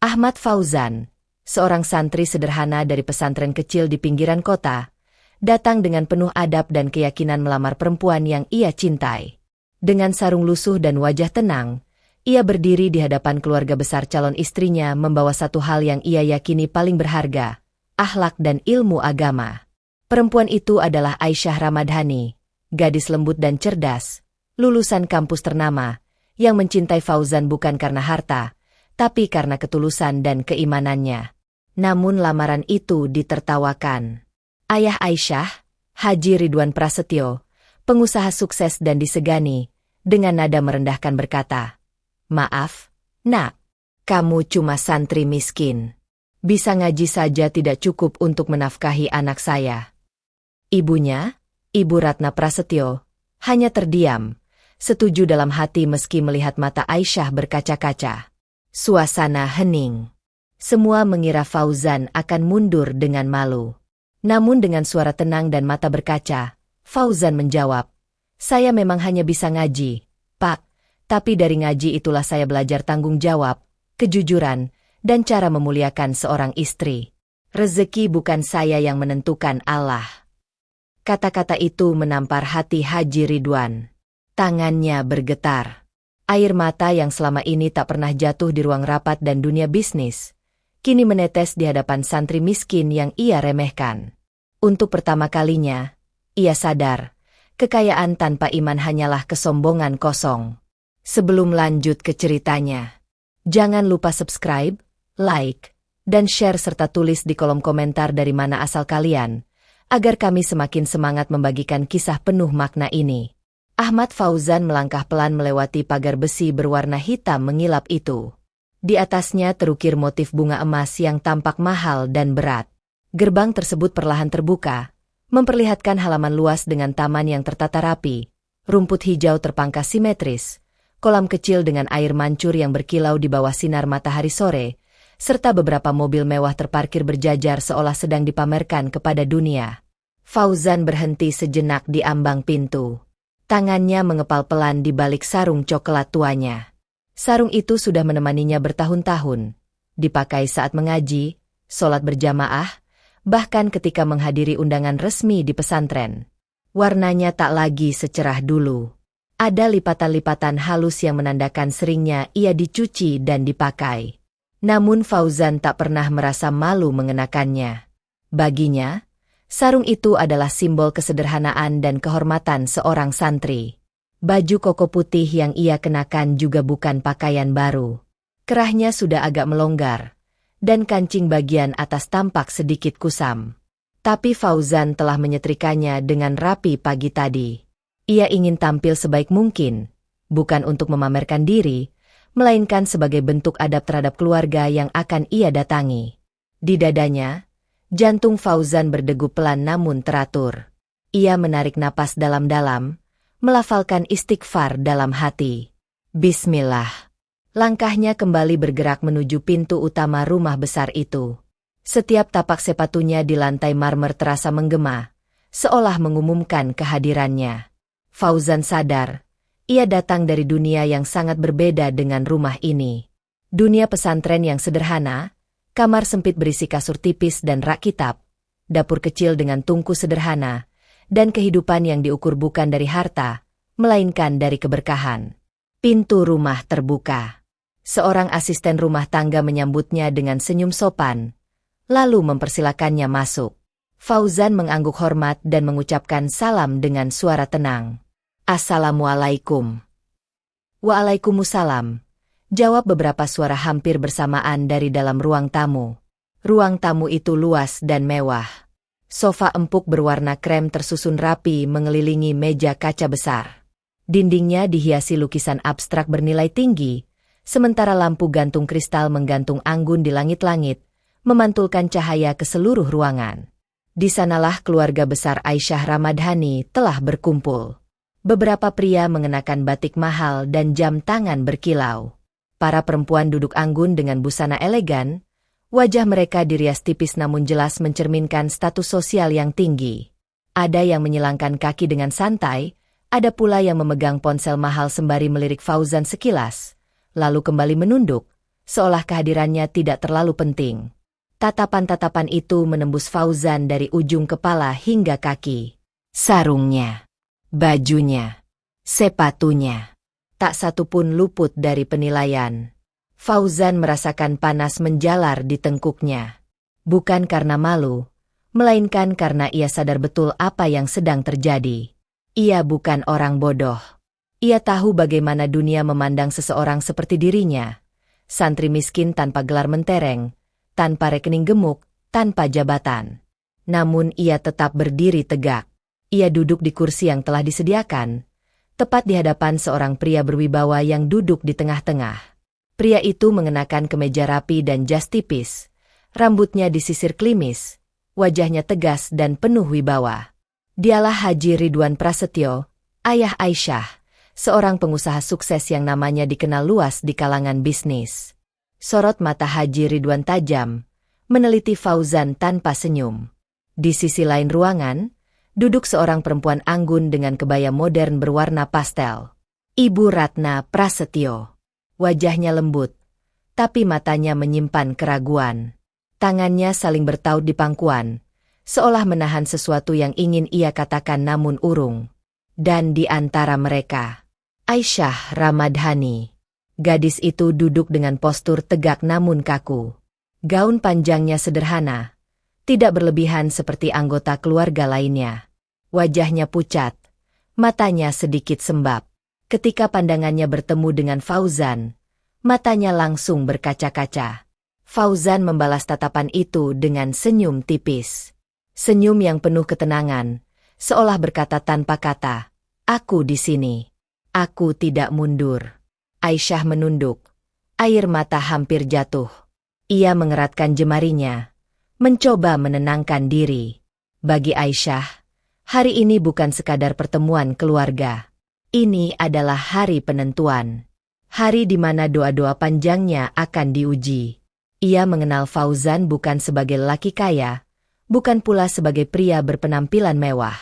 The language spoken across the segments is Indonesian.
Ahmad Fauzan, seorang santri sederhana dari pesantren kecil di pinggiran kota, datang dengan penuh adab dan keyakinan melamar perempuan yang ia cintai. Dengan sarung lusuh dan wajah tenang, ia berdiri di hadapan keluarga besar calon istrinya membawa satu hal yang ia yakini paling berharga, akhlak dan ilmu agama. Perempuan itu adalah Aisyah Ramadhani, gadis lembut dan cerdas, lulusan kampus ternama, yang mencintai Fauzan bukan karena harta, tapi karena ketulusan dan keimanannya. Namun lamaran itu ditertawakan. Ayah Aisyah, Haji Ridwan Prasetyo, pengusaha sukses dan disegani, dengan nada merendahkan berkata, "Maaf, Nak, kamu cuma santri miskin. Bisa ngaji saja tidak cukup untuk menafkahi anak saya." Ibunya, Ibu Ratna Prasetyo, hanya terdiam, setuju dalam hati meski melihat mata Aisyah berkaca-kaca. Suasana hening. Semua mengira Fauzan akan mundur dengan malu. Namun dengan suara tenang dan mata berkaca, Fauzan menjawab, "Saya memang hanya bisa ngaji, Pak, tapi dari ngaji itulah saya belajar tanggung jawab, kejujuran, dan cara memuliakan seorang istri. Rezeki bukan saya yang menentukan, Allah." Kata-kata itu menampar hati Haji Ridwan. Tangannya bergetar. Air mata yang selama ini tak pernah jatuh di ruang rapat dan dunia bisnis, kini menetes di hadapan santri miskin yang ia remehkan. Untuk pertama kalinya, ia sadar, kekayaan tanpa iman hanyalah kesombongan kosong. Sebelum lanjut ke ceritanya, jangan lupa subscribe, like, dan share serta tulis di kolom komentar dari mana asal kalian, agar kami semakin semangat membagikan kisah penuh makna ini. Ahmad Fauzan melangkah pelan melewati pagar besi berwarna hitam mengilap itu. Di atasnya terukir motif bunga emas yang tampak mahal dan berat. Gerbang tersebut perlahan terbuka, memperlihatkan halaman luas dengan taman yang tertata rapi, rumput hijau terpangkas simetris, kolam kecil dengan air mancur yang berkilau di bawah sinar matahari sore, serta beberapa mobil mewah terparkir berjajar seolah sedang dipamerkan kepada dunia. Fauzan berhenti sejenak di ambang pintu. Tangannya mengepal pelan di balik sarung coklat tuanya. Sarung itu sudah menemaninya bertahun-tahun. Dipakai saat mengaji, sholat berjamaah, bahkan ketika menghadiri undangan resmi di pesantren. Warnanya tak lagi secerah dulu. Ada lipatan-lipatan halus yang menandakan seringnya ia dicuci dan dipakai. Namun Fauzan tak pernah merasa malu mengenakannya. Baginya, sarung itu adalah simbol kesederhanaan dan kehormatan seorang santri. Baju koko putih yang ia kenakan juga bukan pakaian baru. Kerahnya sudah agak melonggar, dan kancing bagian atas tampak sedikit kusam. Tapi Fauzan telah menyetrikanya dengan rapi pagi tadi. Ia ingin tampil sebaik mungkin, bukan untuk memamerkan diri, melainkan sebagai bentuk adab terhadap keluarga yang akan ia datangi. Di dadanya, jantung Fauzan berdegup pelan namun teratur. Ia menarik napas dalam-dalam, melafalkan istighfar dalam hati. Bismillah. Langkahnya kembali bergerak menuju pintu utama rumah besar itu. Setiap tapak sepatunya di lantai marmer terasa menggema, seolah mengumumkan kehadirannya. Fauzan sadar, ia datang dari dunia yang sangat berbeda dengan rumah ini. Dunia pesantren yang sederhana, kamar sempit berisi kasur tipis dan rak kitab, dapur kecil dengan tungku sederhana, dan kehidupan yang diukur bukan dari harta, melainkan dari keberkahan. Pintu rumah terbuka. Seorang asisten rumah tangga menyambutnya dengan senyum sopan, lalu mempersilakannya masuk. Fauzan mengangguk hormat dan mengucapkan salam dengan suara tenang. "Assalamualaikum." "Waalaikumsalam," jawab beberapa suara hampir bersamaan dari dalam ruang tamu. Ruang tamu itu luas dan mewah. Sofa empuk berwarna krem tersusun rapi mengelilingi meja kaca besar. Dindingnya dihiasi lukisan abstrak bernilai tinggi, sementara lampu gantung kristal menggantung anggun di langit-langit, memantulkan cahaya ke seluruh ruangan. Di sanalah keluarga besar Aisyah Ramadhani telah berkumpul. Beberapa pria mengenakan batik mahal dan jam tangan berkilau. Para perempuan duduk anggun dengan busana elegan, wajah mereka dirias tipis namun jelas mencerminkan status sosial yang tinggi. Ada yang menyilangkan kaki dengan santai, ada pula yang memegang ponsel mahal sembari melirik Fauzan sekilas, lalu kembali menunduk, seolah kehadirannya tidak terlalu penting. Tatapan-tatapan itu menembus Fauzan dari ujung kepala hingga kaki. Sarungnya, bajunya, sepatunya, tak satu pun luput dari penilaian. Fauzan merasakan panas menjalar di tengkuknya. Bukan karena malu, melainkan karena ia sadar betul apa yang sedang terjadi. Ia bukan orang bodoh. Ia tahu bagaimana dunia memandang seseorang seperti dirinya. Santri miskin tanpa gelar mentereng, tanpa rekening gemuk, tanpa jabatan. Namun ia tetap berdiri tegak. Ia duduk di kursi yang telah disediakan, tepat di hadapan seorang pria berwibawa yang duduk di tengah-tengah. Pria itu mengenakan kemeja rapi dan jas tipis. Rambutnya disisir klimis, wajahnya tegas dan penuh wibawa. Dialah Haji Ridwan Prasetyo, ayah Aisyah, seorang pengusaha sukses yang namanya dikenal luas di kalangan bisnis. Sorot mata Haji Ridwan tajam, meneliti Fauzan tanpa senyum. Di sisi lain ruangan, duduk seorang perempuan anggun dengan kebaya modern berwarna pastel. Ibu Ratna Prasetyo. Wajahnya lembut, tapi matanya menyimpan keraguan. Tangannya saling bertaut di pangkuan, seolah menahan sesuatu yang ingin ia katakan namun urung. Dan di antara mereka, Aisyah Ramadhani. Gadis itu duduk dengan postur tegak namun kaku. Gaun panjangnya sederhana, tidak berlebihan seperti anggota keluarga lainnya. Wajahnya pucat, matanya sedikit sembab. Ketika pandangannya bertemu dengan Fauzan, matanya langsung berkaca-kaca. Fauzan membalas tatapan itu dengan senyum tipis. Senyum yang penuh ketenangan, seolah berkata tanpa kata, "Aku di sini. Aku tidak mundur." Aisyah menunduk. Air mata hampir jatuh. Ia mengeratkan jemarinya, mencoba menenangkan diri. Bagi Aisyah, hari ini bukan sekadar pertemuan keluarga. Ini adalah hari penentuan. Hari di mana doa-doa panjangnya akan diuji. Ia mengenal Fauzan bukan sebagai lelaki kaya, bukan pula sebagai pria berpenampilan mewah.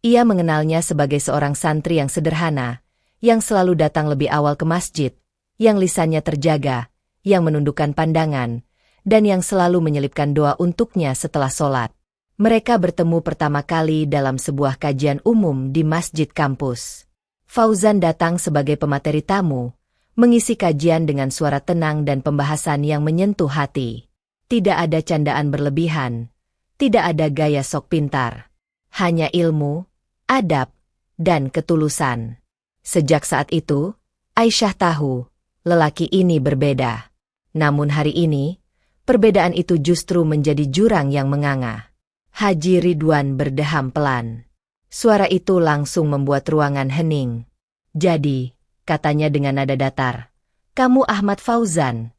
Ia mengenalnya sebagai seorang santri yang sederhana, yang selalu datang lebih awal ke masjid, yang lisannya terjaga, yang menundukkan pandangan, dan yang selalu menyelipkan doa untuknya setelah sholat. Mereka bertemu pertama kali dalam sebuah kajian umum di masjid kampus. Fauzan datang sebagai pemateri tamu, mengisi kajian dengan suara tenang dan pembahasan yang menyentuh hati. Tidak ada candaan berlebihan, tidak ada gaya sok pintar. Hanya ilmu, adab, dan ketulusan. Sejak saat itu, Aisyah tahu, lelaki ini berbeda. Namun hari ini, perbedaan itu justru menjadi jurang yang menganga. Haji Ridwan berdeham pelan. Suara itu langsung membuat ruangan hening. "Jadi," katanya dengan nada datar, "kamu Ahmad Fauzan?"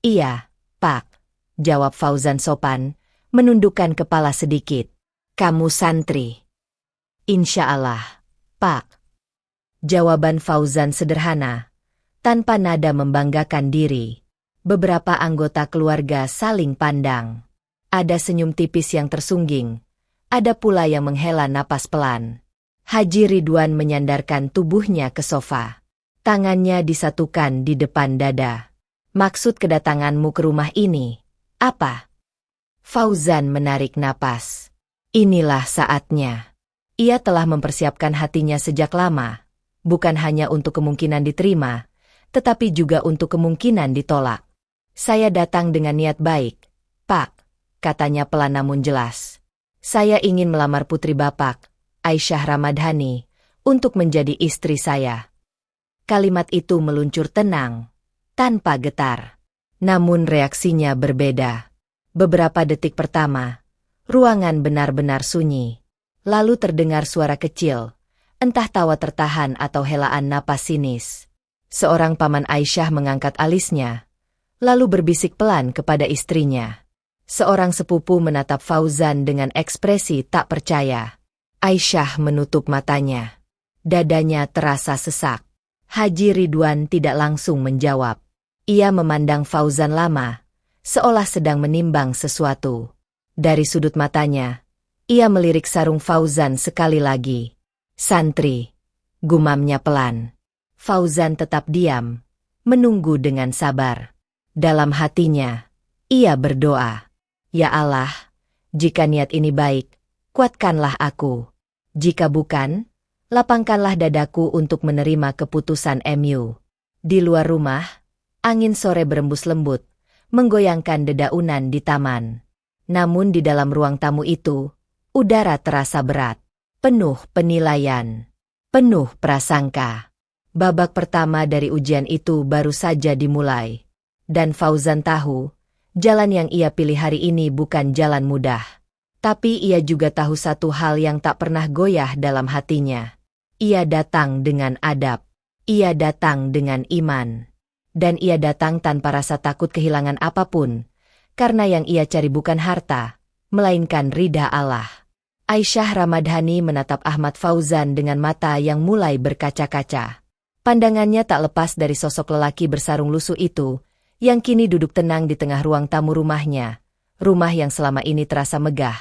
"Iya, Pak," jawab Fauzan sopan, menundukkan kepala sedikit. "Kamu santri?" "Insya Allah, Pak." Jawaban Fauzan sederhana, tanpa nada membanggakan diri. Beberapa anggota keluarga saling pandang. Ada senyum tipis yang tersungging, ada pula yang menghela napas pelan. Haji Ridwan menyandarkan tubuhnya ke sofa. Tangannya disatukan di depan dada. "Maksud kedatanganmu ke rumah ini, apa?" Fauzan menarik napas. Inilah saatnya. Ia telah mempersiapkan hatinya sejak lama, bukan hanya untuk kemungkinan diterima, tetapi juga untuk kemungkinan ditolak. "Saya datang dengan niat baik, Pak," katanya pelan namun jelas. "Saya ingin melamar putri Bapak, Aisyah Ramadhani, untuk menjadi istri saya." Kalimat itu meluncur tenang, tanpa getar. Namun reaksinya berbeda. Beberapa detik pertama, ruangan benar-benar sunyi. Lalu terdengar suara kecil, entah tawa tertahan atau helaan napas sinis. Seorang paman Aisyah mengangkat alisnya, lalu berbisik pelan kepada istrinya. Seorang sepupu menatap Fauzan dengan ekspresi tak percaya. Aisyah menutup matanya. Dadanya terasa sesak. Haji Ridwan tidak langsung menjawab. Ia memandang Fauzan lama, seolah sedang menimbang sesuatu. Dari sudut matanya, ia melirik sarung Fauzan sekali lagi. "Santri," gumamnya pelan. Fauzan tetap diam, menunggu dengan sabar. Dalam hatinya, ia berdoa, "Ya Allah, jika niat ini baik, kuatkanlah aku. Jika bukan, lapangkanlah dadaku untuk menerima keputusan MU." Di luar rumah, angin sore berembus lembut, menggoyangkan dedaunan di taman. Namun di dalam ruang tamu itu, udara terasa berat, penuh penilaian, penuh prasangka. Babak pertama dari ujian itu baru saja dimulai. Dan Fauzan tahu, jalan yang ia pilih hari ini bukan jalan mudah. Tapi ia juga tahu satu hal yang tak pernah goyah dalam hatinya. Ia datang dengan adab. Ia datang dengan iman. Dan ia datang tanpa rasa takut kehilangan apapun. Karena yang ia cari bukan harta, melainkan ridha Allah. Aisyah Ramadhani menatap Ahmad Fauzan dengan mata yang mulai berkaca-kaca. Pandangannya tak lepas dari sosok lelaki bersarung lusuh itu, yang kini duduk tenang di tengah ruang tamu rumahnya. Rumah yang selama ini terasa megah,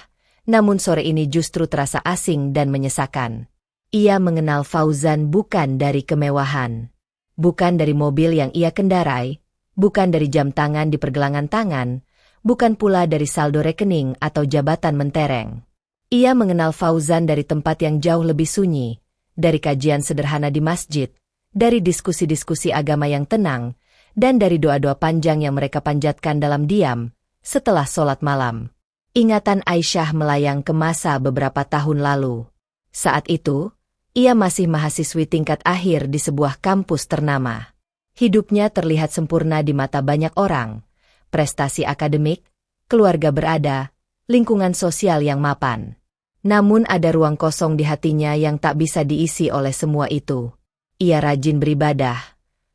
namun sore ini justru terasa asing dan menyesakan. Ia mengenal Fauzan bukan dari kemewahan, bukan dari mobil yang ia kendarai, bukan dari jam tangan di pergelangan tangan, bukan pula dari saldo rekening atau jabatan mentereng. Ia mengenal Fauzan dari tempat yang jauh lebih sunyi, dari kajian sederhana di masjid, dari diskusi-diskusi agama yang tenang, dan dari doa-doa panjang yang mereka panjatkan dalam diam, setelah sholat malam. Ingatan Aisyah melayang ke masa beberapa tahun lalu. Saat itu, ia masih mahasiswi tingkat akhir di sebuah kampus ternama. Hidupnya terlihat sempurna di mata banyak orang. Prestasi akademik, keluarga berada, lingkungan sosial yang mapan. Namun ada ruang kosong di hatinya yang tak bisa diisi oleh semua itu. Ia rajin beribadah,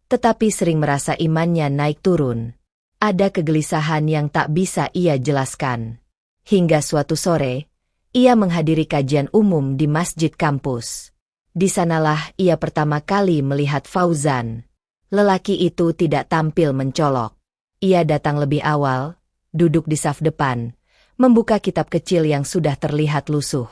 tetapi sering merasa imannya naik turun. Ada kegelisahan yang tak bisa ia jelaskan. Hingga suatu sore, ia menghadiri kajian umum di masjid kampus. Di sanalah ia pertama kali melihat Fauzan. Lelaki itu tidak tampil mencolok. Ia datang lebih awal, duduk di saf depan, membuka kitab kecil yang sudah terlihat lusuh.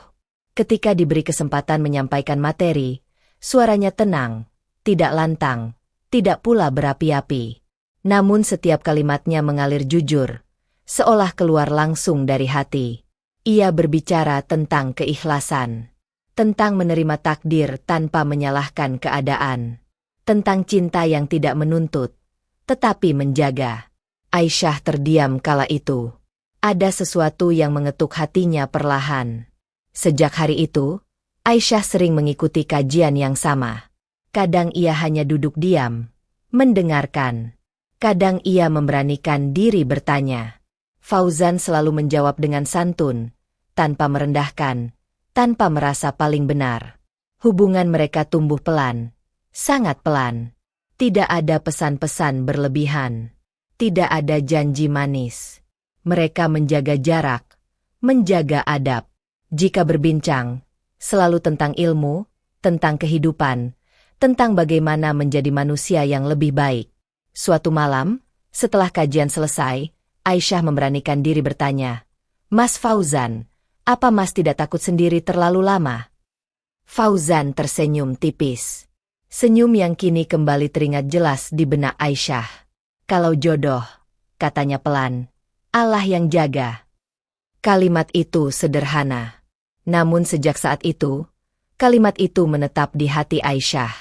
Ketika diberi kesempatan menyampaikan materi, suaranya tenang, tidak lantang, tidak pula berapi-api. Namun setiap kalimatnya mengalir jujur, seolah keluar langsung dari hati. Ia berbicara tentang keikhlasan, tentang menerima takdir tanpa menyalahkan keadaan, tentang cinta yang tidak menuntut, tetapi menjaga. Aisyah terdiam kala itu. Ada sesuatu yang mengetuk hatinya perlahan. Sejak hari itu, Aisyah sering mengikuti kajian yang sama. Kadang ia hanya duduk diam, mendengarkan. Kadang ia memberanikan diri bertanya. Fauzan selalu menjawab dengan santun, tanpa merendahkan, tanpa merasa paling benar. Hubungan mereka tumbuh pelan, sangat pelan. Tidak ada pesan-pesan berlebihan. Tidak ada janji manis. Mereka menjaga jarak, menjaga adab. Jika berbincang, selalu tentang ilmu, tentang kehidupan, tentang bagaimana menjadi manusia yang lebih baik. Suatu malam, setelah kajian selesai, Aisyah memberanikan diri bertanya, "Mas Fauzan, apa Mas tidak takut sendiri terlalu lama?" Fauzan tersenyum tipis. Senyum yang kini kembali teringat jelas di benak Aisyah. "Kalau jodoh," katanya pelan, "Allah yang jaga." Kalimat itu sederhana. Namun sejak saat itu, kalimat itu menetap di hati Aisyah.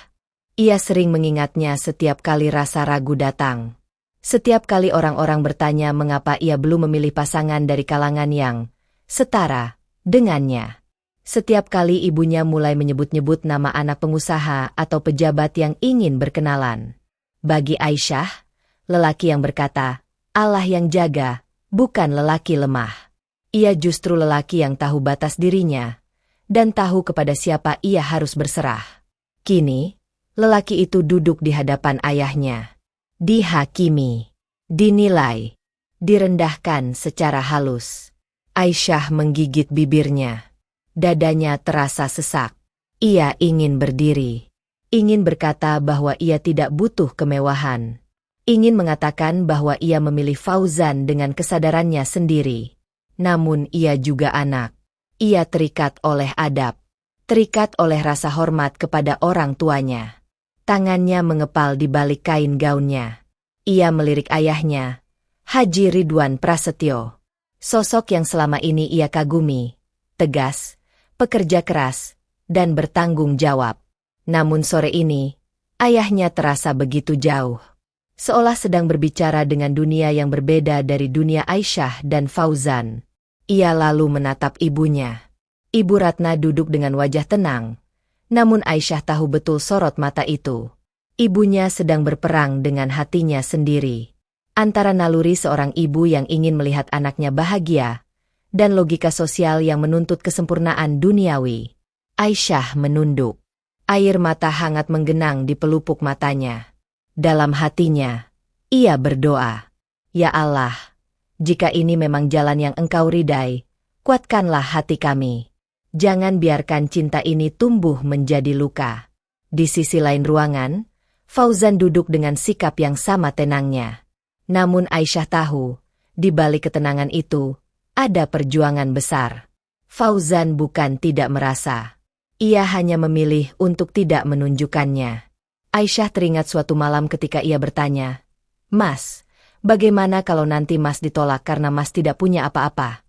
Ia sering mengingatnya setiap kali rasa ragu datang. Setiap kali orang-orang bertanya mengapa ia belum memilih pasangan dari kalangan yang setara dengannya. Setiap kali ibunya mulai menyebut-nyebut nama anak pengusaha atau pejabat yang ingin berkenalan. Bagi Aisyah, lelaki yang berkata, "Allah yang jaga," bukan lelaki lemah. Ia justru lelaki yang tahu batas dirinya, dan tahu kepada siapa ia harus berserah. Kini, lelaki itu duduk di hadapan ayahnya. Dihakimi, dinilai, direndahkan secara halus. Aisyah menggigit bibirnya. Dadanya terasa sesak. Ia ingin berdiri. Ingin berkata bahwa ia tidak butuh kemewahan. Ingin mengatakan bahwa ia memilih Fauzan dengan kesadarannya sendiri. Namun ia juga anak. Ia terikat oleh adab. Terikat oleh rasa hormat kepada orang tuanya. Tangannya mengepal di balik kain gaunnya. Ia melirik ayahnya, Haji Ridwan Prasetyo. Sosok yang selama ini ia kagumi, tegas, pekerja keras, dan bertanggung jawab. Namun sore ini, ayahnya terasa begitu jauh. Seolah sedang berbicara dengan dunia yang berbeda dari dunia Aisyah dan Fauzan. Ia lalu menatap ibunya. Ibu Ratna duduk dengan wajah tenang. Namun Aisyah tahu betul sorot mata itu. Ibunya sedang berperang dengan hatinya sendiri. Antara naluri seorang ibu yang ingin melihat anaknya bahagia, dan logika sosial yang menuntut kesempurnaan duniawi. Aisyah menunduk. Air mata hangat menggenang di pelupuk matanya. Dalam hatinya, ia berdoa, "Ya Allah, jika ini memang jalan yang Engkau ridai, kuatkanlah hati kami. Jangan biarkan cinta ini tumbuh menjadi luka." Di sisi lain ruangan, Fauzan duduk dengan sikap yang sama tenangnya. Namun Aisyah tahu, di balik ketenangan itu, ada perjuangan besar. Fauzan bukan tidak merasa. Ia hanya memilih untuk tidak menunjukkannya. Aisyah teringat suatu malam ketika ia bertanya, "Mas, bagaimana kalau nanti Mas ditolak karena Mas tidak punya apa-apa?"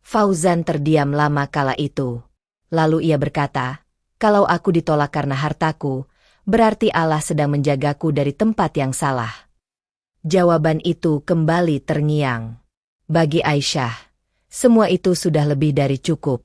Fauzan terdiam lama kala itu. Lalu ia berkata, "Kalau aku ditolak karena hartaku, berarti Allah sedang menjagaku dari tempat yang salah." Jawaban itu kembali terngiang. Bagi Aisyah, semua itu sudah lebih dari cukup.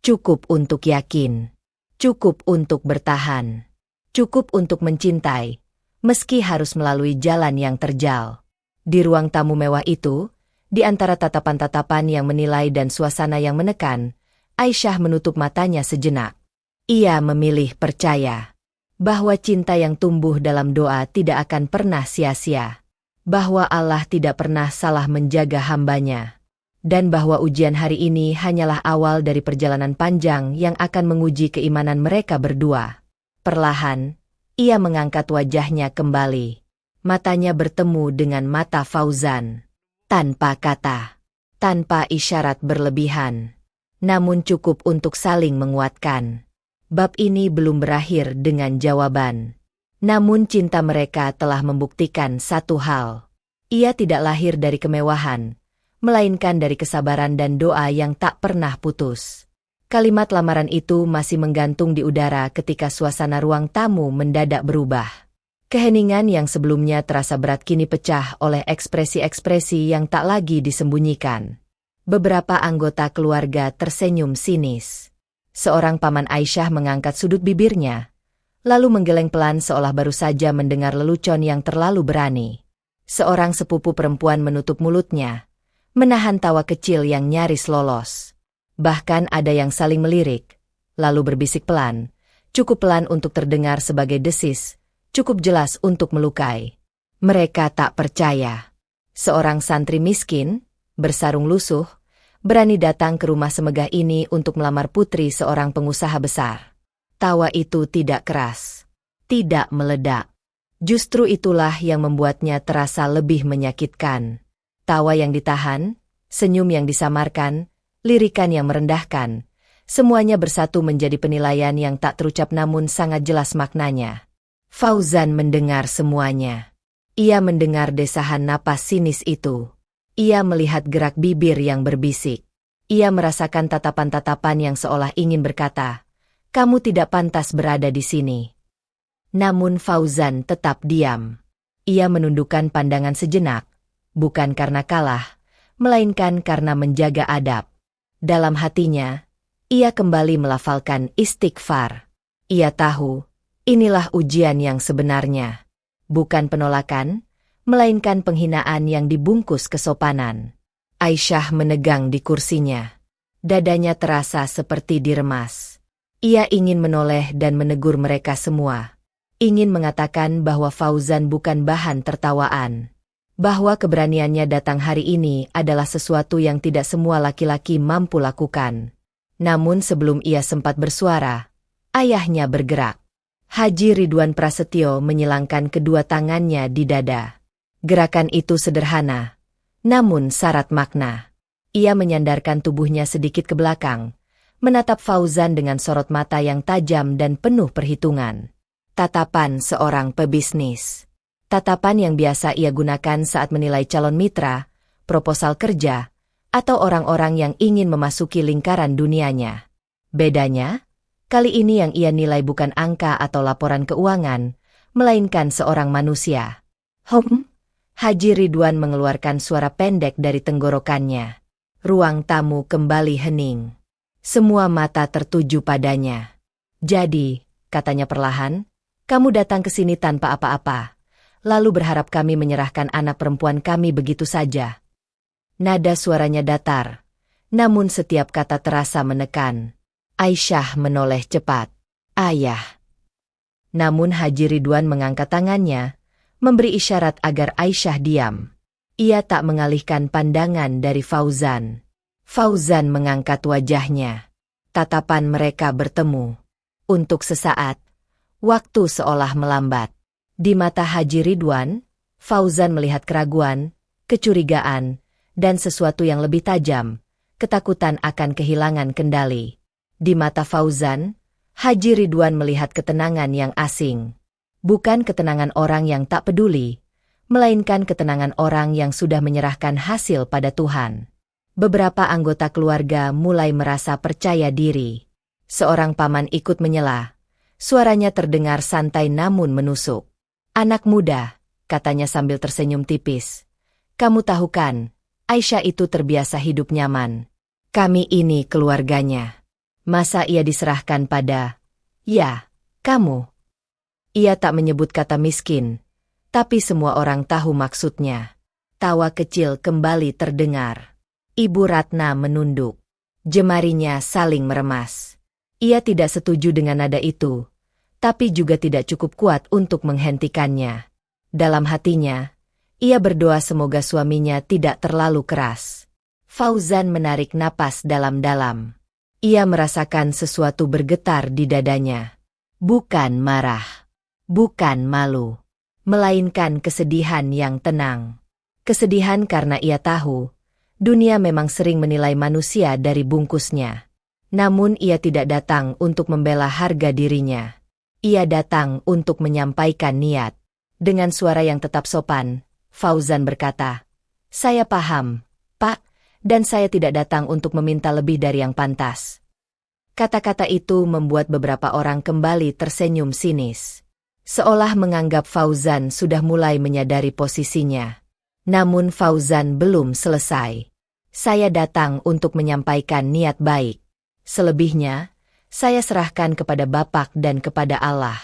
Cukup untuk yakin. Cukup untuk bertahan. Cukup untuk mencintai, meski harus melalui jalan yang terjal. Di ruang tamu mewah itu, di antara tatapan-tatapan yang menilai dan suasana yang menekan, Aisyah menutup matanya sejenak. Ia memilih percaya bahwa cinta yang tumbuh dalam doa tidak akan pernah sia-sia. Bahwa Allah tidak pernah salah menjaga hambanya. Dan bahwa ujian hari ini hanyalah awal dari perjalanan panjang yang akan menguji keimanan mereka berdua. Perlahan, ia mengangkat wajahnya kembali. Matanya bertemu dengan mata Fauzan. Tanpa kata, tanpa isyarat berlebihan. Namun cukup untuk saling menguatkan. Bab ini belum berakhir dengan jawaban. Namun cinta mereka telah membuktikan satu hal. Ia tidak lahir dari kemewahan, melainkan dari kesabaran dan doa yang tak pernah putus. Kalimat lamaran itu masih menggantung di udara ketika suasana ruang tamu mendadak berubah. Keheningan yang sebelumnya terasa berat kini pecah oleh ekspresi-ekspresi yang tak lagi disembunyikan. Beberapa anggota keluarga tersenyum sinis. Seorang paman Aisyah mengangkat sudut bibirnya, lalu menggeleng pelan seolah baru saja mendengar lelucon yang terlalu berani. Seorang sepupu perempuan menutup mulutnya, menahan tawa kecil yang nyaris lolos. Bahkan ada yang saling melirik, lalu berbisik pelan, cukup pelan untuk terdengar sebagai desis, cukup jelas untuk melukai. Mereka tak percaya. Seorang santri miskin, bersarung lusuh, berani datang ke rumah semegah ini untuk melamar putri seorang pengusaha besar. Tawa itu tidak keras, tidak meledak. Justru itulah yang membuatnya terasa lebih menyakitkan. Tawa yang ditahan, senyum yang disamarkan, lirikan yang merendahkan, semuanya bersatu menjadi penilaian yang tak terucap namun sangat jelas maknanya. Fauzan mendengar semuanya. Ia mendengar desahan napas sinis itu. Ia melihat gerak bibir yang berbisik. Ia merasakan tatapan-tatapan yang seolah ingin berkata, "Kamu tidak pantas berada di sini." Namun Fauzan tetap diam. Ia menundukkan pandangan sejenak, bukan karena kalah, melainkan karena menjaga adab. Dalam hatinya, ia kembali melafalkan istighfar. Ia tahu, inilah ujian yang sebenarnya. Bukan penolakan, melainkan penghinaan yang dibungkus kesopanan. Aisyah menegang di kursinya. Dadanya terasa seperti diremas. Ia ingin menoleh dan menegur mereka semua. Ingin mengatakan bahwa Fauzan bukan bahan tertawaan. Bahwa keberaniannya datang hari ini adalah sesuatu yang tidak semua laki-laki mampu lakukan. Namun sebelum ia sempat bersuara, ayahnya bergerak. Haji Ridwan Prasetyo menyilangkan kedua tangannya di dada. Gerakan itu sederhana, namun syarat makna. Ia menyandarkan tubuhnya sedikit ke belakang, menatap Fauzan dengan sorot mata yang tajam dan penuh perhitungan. Tatapan seorang pebisnis. Tatapan yang biasa ia gunakan saat menilai calon mitra, proposal kerja, atau orang-orang yang ingin memasuki lingkaran dunianya. Bedanya, kali ini yang ia nilai bukan angka atau laporan keuangan, melainkan seorang manusia. Haji Ridwan mengeluarkan suara pendek dari tenggorokannya. Ruang tamu kembali hening. Semua mata tertuju padanya. Jadi, katanya perlahan, kamu datang ke sini tanpa apa-apa, lalu berharap kami menyerahkan anak perempuan kami begitu saja. Nada suaranya datar, namun setiap kata terasa menekan. Aisyah menoleh cepat. Ayah. Namun Haji Ridwan mengangkat tangannya, memberi isyarat agar Aisyah diam. Ia tak mengalihkan pandangan dari Fauzan. Fauzan mengangkat wajahnya. Tatapan mereka bertemu. Untuk sesaat, waktu seolah melambat. Di mata Haji Ridwan, Fauzan melihat keraguan, kecurigaan, dan sesuatu yang lebih tajam, ketakutan akan kehilangan kendali. Di mata Fauzan, Haji Ridwan melihat ketenangan yang asing. Bukan ketenangan orang yang tak peduli, melainkan ketenangan orang yang sudah menyerahkan hasil pada Tuhan. Beberapa anggota keluarga mulai merasa percaya diri. Seorang paman ikut menyela. Suaranya terdengar santai namun menusuk. Anak muda, katanya sambil tersenyum tipis. Kamu tahu kan, Aisyah itu terbiasa hidup nyaman. Kami ini keluarganya. Masa ia diserahkan pada, ya, kamu? Ia tak menyebut kata miskin, tapi semua orang tahu maksudnya. Tawa kecil kembali terdengar. Ibu Ratna menunduk. Jemarinya saling meremas. Ia tidak setuju dengan nada itu, tapi juga tidak cukup kuat untuk menghentikannya. Dalam hatinya, ia berdoa semoga suaminya tidak terlalu keras. Fauzan menarik napas dalam-dalam. Ia merasakan sesuatu bergetar di dadanya. Bukan marah. Bukan malu, melainkan kesedihan yang tenang. Kesedihan karena ia tahu, dunia memang sering menilai manusia dari bungkusnya. Namun ia tidak datang untuk membela harga dirinya. Ia datang untuk menyampaikan niat. Dengan suara yang tetap sopan, Fauzan berkata, saya paham, Pak, dan saya tidak datang untuk meminta lebih dari yang pantas. Kata-kata itu membuat beberapa orang kembali tersenyum sinis. Seolah menganggap Fauzan sudah mulai menyadari posisinya. Namun Fauzan belum selesai. Saya datang untuk menyampaikan niat baik. Selebihnya, saya serahkan kepada Bapak dan kepada Allah.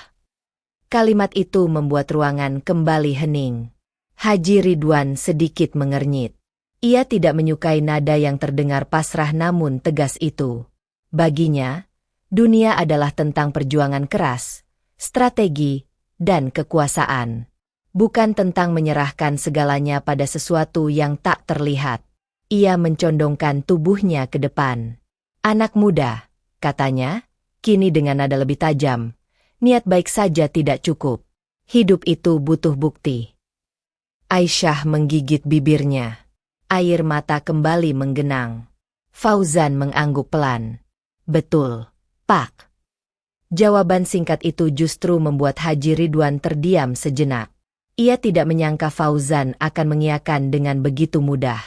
Kalimat itu membuat ruangan kembali hening. Haji Ridwan sedikit mengernyit. Ia tidak menyukai nada yang terdengar pasrah namun tegas itu. Baginya, dunia adalah tentang perjuangan keras, strategi, dan kekuasaan. Bukan tentang menyerahkan segalanya pada sesuatu yang tak terlihat. Ia mencondongkan tubuhnya ke depan. Anak muda, katanya, kini dengan nada lebih tajam. Niat baik saja tidak cukup. Hidup itu butuh bukti. Aisyah menggigit bibirnya. Air mata kembali menggenang. Fauzan mengangguk pelan. Betul, Pak. Jawaban singkat itu justru membuat Haji Ridwan terdiam sejenak. Ia tidak menyangka Fauzan akan mengiyakan dengan begitu mudah.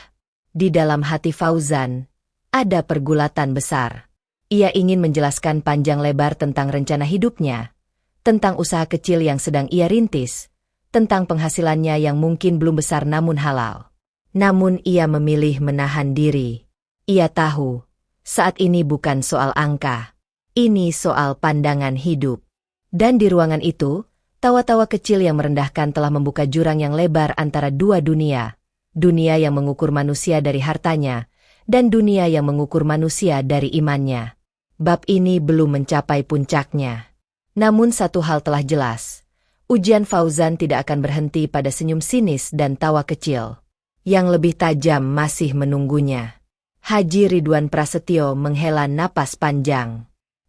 Di dalam hati Fauzan, ada pergulatan besar. Ia ingin menjelaskan panjang lebar tentang rencana hidupnya, tentang usaha kecil yang sedang ia rintis, tentang penghasilannya yang mungkin belum besar namun halal. Namun ia memilih menahan diri. Ia tahu, saat ini bukan soal angka. Ini soal pandangan hidup. Dan di ruangan itu, tawa-tawa kecil yang merendahkan telah membuka jurang yang lebar antara dua dunia. Dunia yang mengukur manusia dari hartanya, dan dunia yang mengukur manusia dari imannya. Bab ini belum mencapai puncaknya. Namun satu hal telah jelas. Ujian Fauzan tidak akan berhenti pada senyum sinis dan tawa kecil. Yang lebih tajam masih menunggunya. Haji Ridwan Prasetyo menghela napas panjang.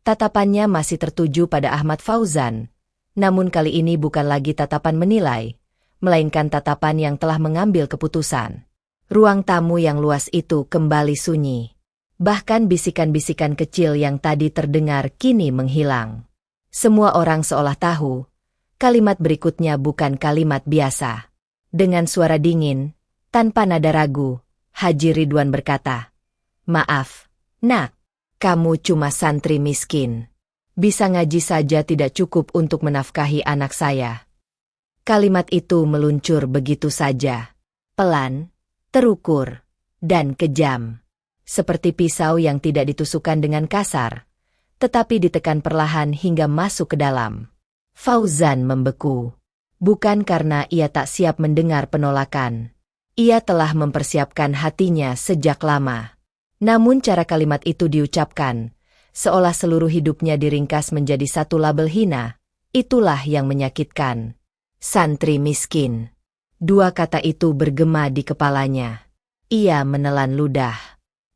Tatapannya masih tertuju pada Ahmad Fauzan, namun kali ini bukan lagi tatapan menilai, melainkan tatapan yang telah mengambil keputusan. Ruang tamu yang luas itu kembali sunyi. Bahkan bisikan-bisikan kecil yang tadi terdengar kini menghilang. Semua orang seolah tahu, Kalimat berikutnya bukan kalimat biasa. Dengan suara dingin, tanpa nada ragu, Haji Ridwan berkata, "Maaf, Nak, kamu cuma santri miskin. Bisa ngaji saja tidak cukup untuk menafkahi anak saya." Kalimat itu meluncur begitu saja. Pelan, terukur, dan kejam. Seperti pisau yang tidak ditusukkan dengan kasar, tetapi ditekan perlahan hingga masuk ke dalam. Fauzan membeku. Bukan karena ia tak siap mendengar penolakan. Ia telah mempersiapkan hatinya sejak lama. Namun cara kalimat itu diucapkan, seolah seluruh hidupnya diringkas menjadi satu label hina, itulah yang menyakitkan. Santri miskin. Dua kata itu bergema di kepalanya. Ia menelan ludah.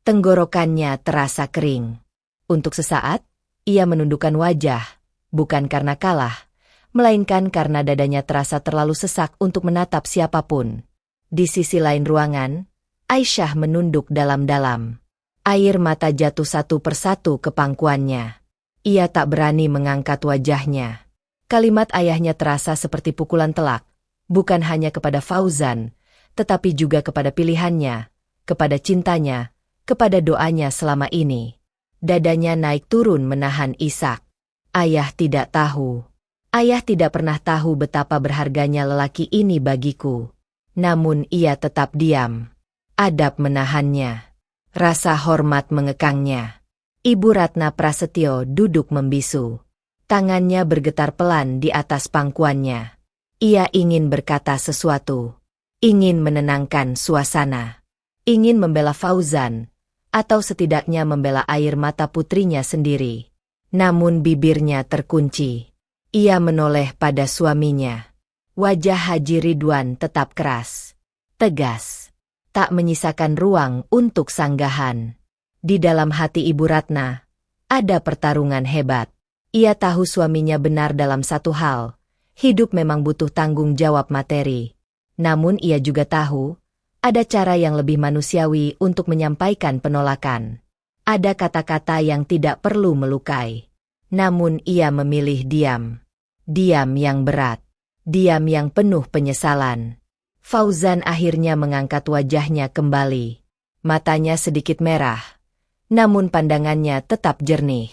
Tenggorokannya terasa kering. Untuk sesaat, ia menundukkan wajah, bukan karena kalah, melainkan karena dadanya terasa terlalu sesak untuk menatap siapapun. Di sisi lain ruangan, Aisyah menunduk dalam-dalam. Air mata jatuh satu persatu ke pangkuannya. Ia tak berani mengangkat wajahnya. Kalimat ayahnya terasa seperti pukulan telak, bukan hanya kepada Fauzan, tetapi juga kepada pilihannya, kepada cintanya, kepada doanya selama ini. Dadanya naik turun menahan isak. Ayah tidak tahu. Ayah tidak pernah tahu betapa berharganya lelaki ini bagiku. Namun ia tetap diam. Adab menahannya. Rasa hormat mengekangnya. Ibu Ratna Prasetyo duduk membisu. Tangannya bergetar pelan di atas pangkuannya. Ia ingin berkata sesuatu. Ingin menenangkan suasana. Ingin membela Fauzan, atau setidaknya membela air mata putrinya sendiri. Namun bibirnya terkunci. Ia menoleh pada suaminya. Wajah Haji Ridwan tetap keras, tegas, tak menyisakan ruang untuk sanggahan. Di dalam hati Ibu Ratna, ada pertarungan hebat. Ia tahu suaminya benar dalam satu hal, hidup memang butuh tanggung jawab materi. Namun ia juga tahu, ada cara yang lebih manusiawi untuk menyampaikan penolakan. Ada kata-kata yang tidak perlu melukai. Namun ia memilih diam. Diam yang berat. Diam yang penuh penyesalan. Fauzan akhirnya mengangkat wajahnya kembali. Matanya sedikit merah. Namun pandangannya tetap jernih.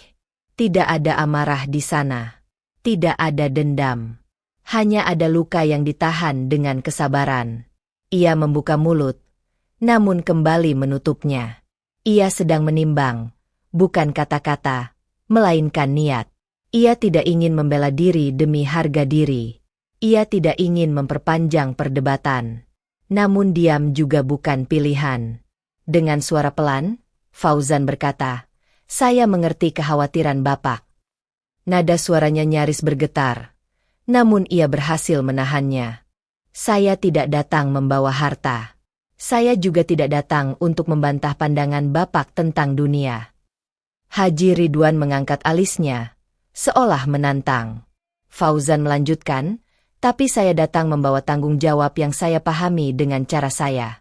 Tidak ada amarah di sana. Tidak ada dendam. Hanya ada luka yang ditahan dengan kesabaran. Ia membuka mulut, namun kembali menutupnya. Ia sedang menimbang, bukan kata-kata, melainkan niat. Ia tidak ingin membela diri demi harga diri. Ia tidak ingin memperpanjang perdebatan. Namun diam juga bukan pilihan. Dengan suara pelan, Fauzan berkata, "Saya mengerti kekhawatiran Bapak." Nada suaranya nyaris bergetar. Namun ia berhasil menahannya. "Saya tidak datang membawa harta. Saya juga tidak datang untuk membantah pandangan Bapak tentang dunia." Haji Ridwan mengangkat alisnya, seolah menantang. Fauzan melanjutkan, "Tapi saya datang membawa tanggung jawab yang saya pahami dengan cara saya."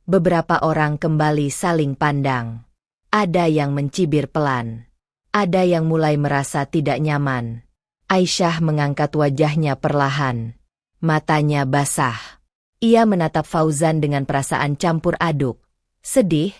Beberapa orang kembali saling pandang. Ada yang mencibir pelan. Ada yang mulai merasa tidak nyaman. Aisyah mengangkat wajahnya perlahan. Matanya basah. Ia menatap Fauzan dengan perasaan campur aduk. Sedih,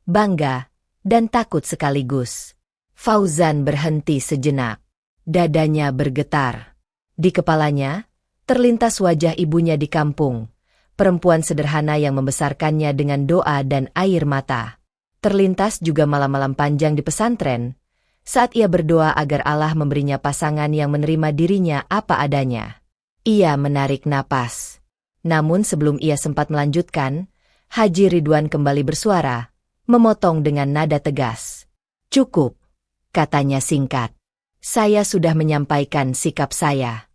bangga, dan takut sekaligus. Fauzan berhenti sejenak. Dadanya bergetar. Di kepalanya, terlintas wajah ibunya di kampung. Perempuan sederhana yang membesarkannya dengan doa dan air mata. Terlintas juga malam-malam panjang di pesantren, saat ia berdoa agar Allah memberinya pasangan yang menerima dirinya apa adanya. Ia menarik napas. Namun sebelum ia sempat melanjutkan, Haji Ridwan kembali bersuara, memotong dengan nada tegas. "Cukup," katanya singkat. "Saya sudah menyampaikan sikap saya."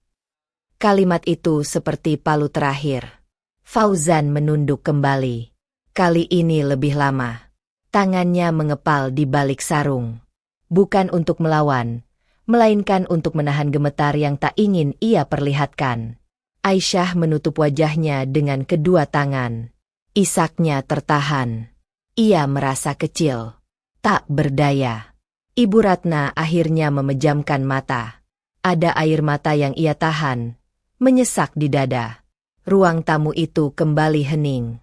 Kalimat itu seperti palu terakhir. Fauzan menunduk kembali. Kali ini lebih lama. Tangannya mengepal di balik sarung. Bukan untuk melawan, melainkan untuk menahan gemetar yang tak ingin ia perlihatkan. Aisyah menutup wajahnya dengan kedua tangan. Isaknya tertahan. Ia merasa kecil, tak berdaya. Ibu Ratna akhirnya memejamkan mata. Ada air mata yang ia tahan, menyesak di dada. Ruang tamu itu kembali hening.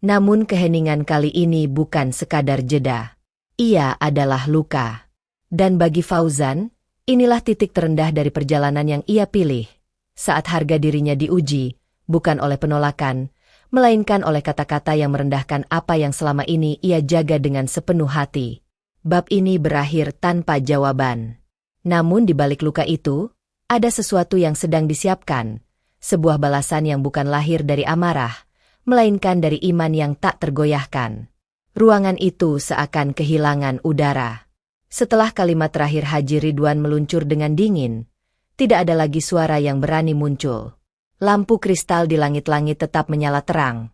Namun keheningan kali ini bukan sekadar jeda. Ia adalah luka. Dan bagi Fauzan, inilah titik terendah dari perjalanan yang ia pilih. Saat harga dirinya diuji, bukan oleh penolakan, melainkan oleh kata-kata yang merendahkan apa yang selama ini ia jaga dengan sepenuh hati. Bab ini berakhir tanpa jawaban. Namun di balik luka itu, ada sesuatu yang sedang disiapkan. Sebuah balasan yang bukan lahir dari amarah, melainkan dari iman yang tak tergoyahkan. Ruangan itu seakan kehilangan udara. Setelah kalimat terakhir Haji Ridwan meluncur dengan dingin, tidak ada lagi suara yang berani muncul. Lampu kristal di langit-langit tetap menyala terang,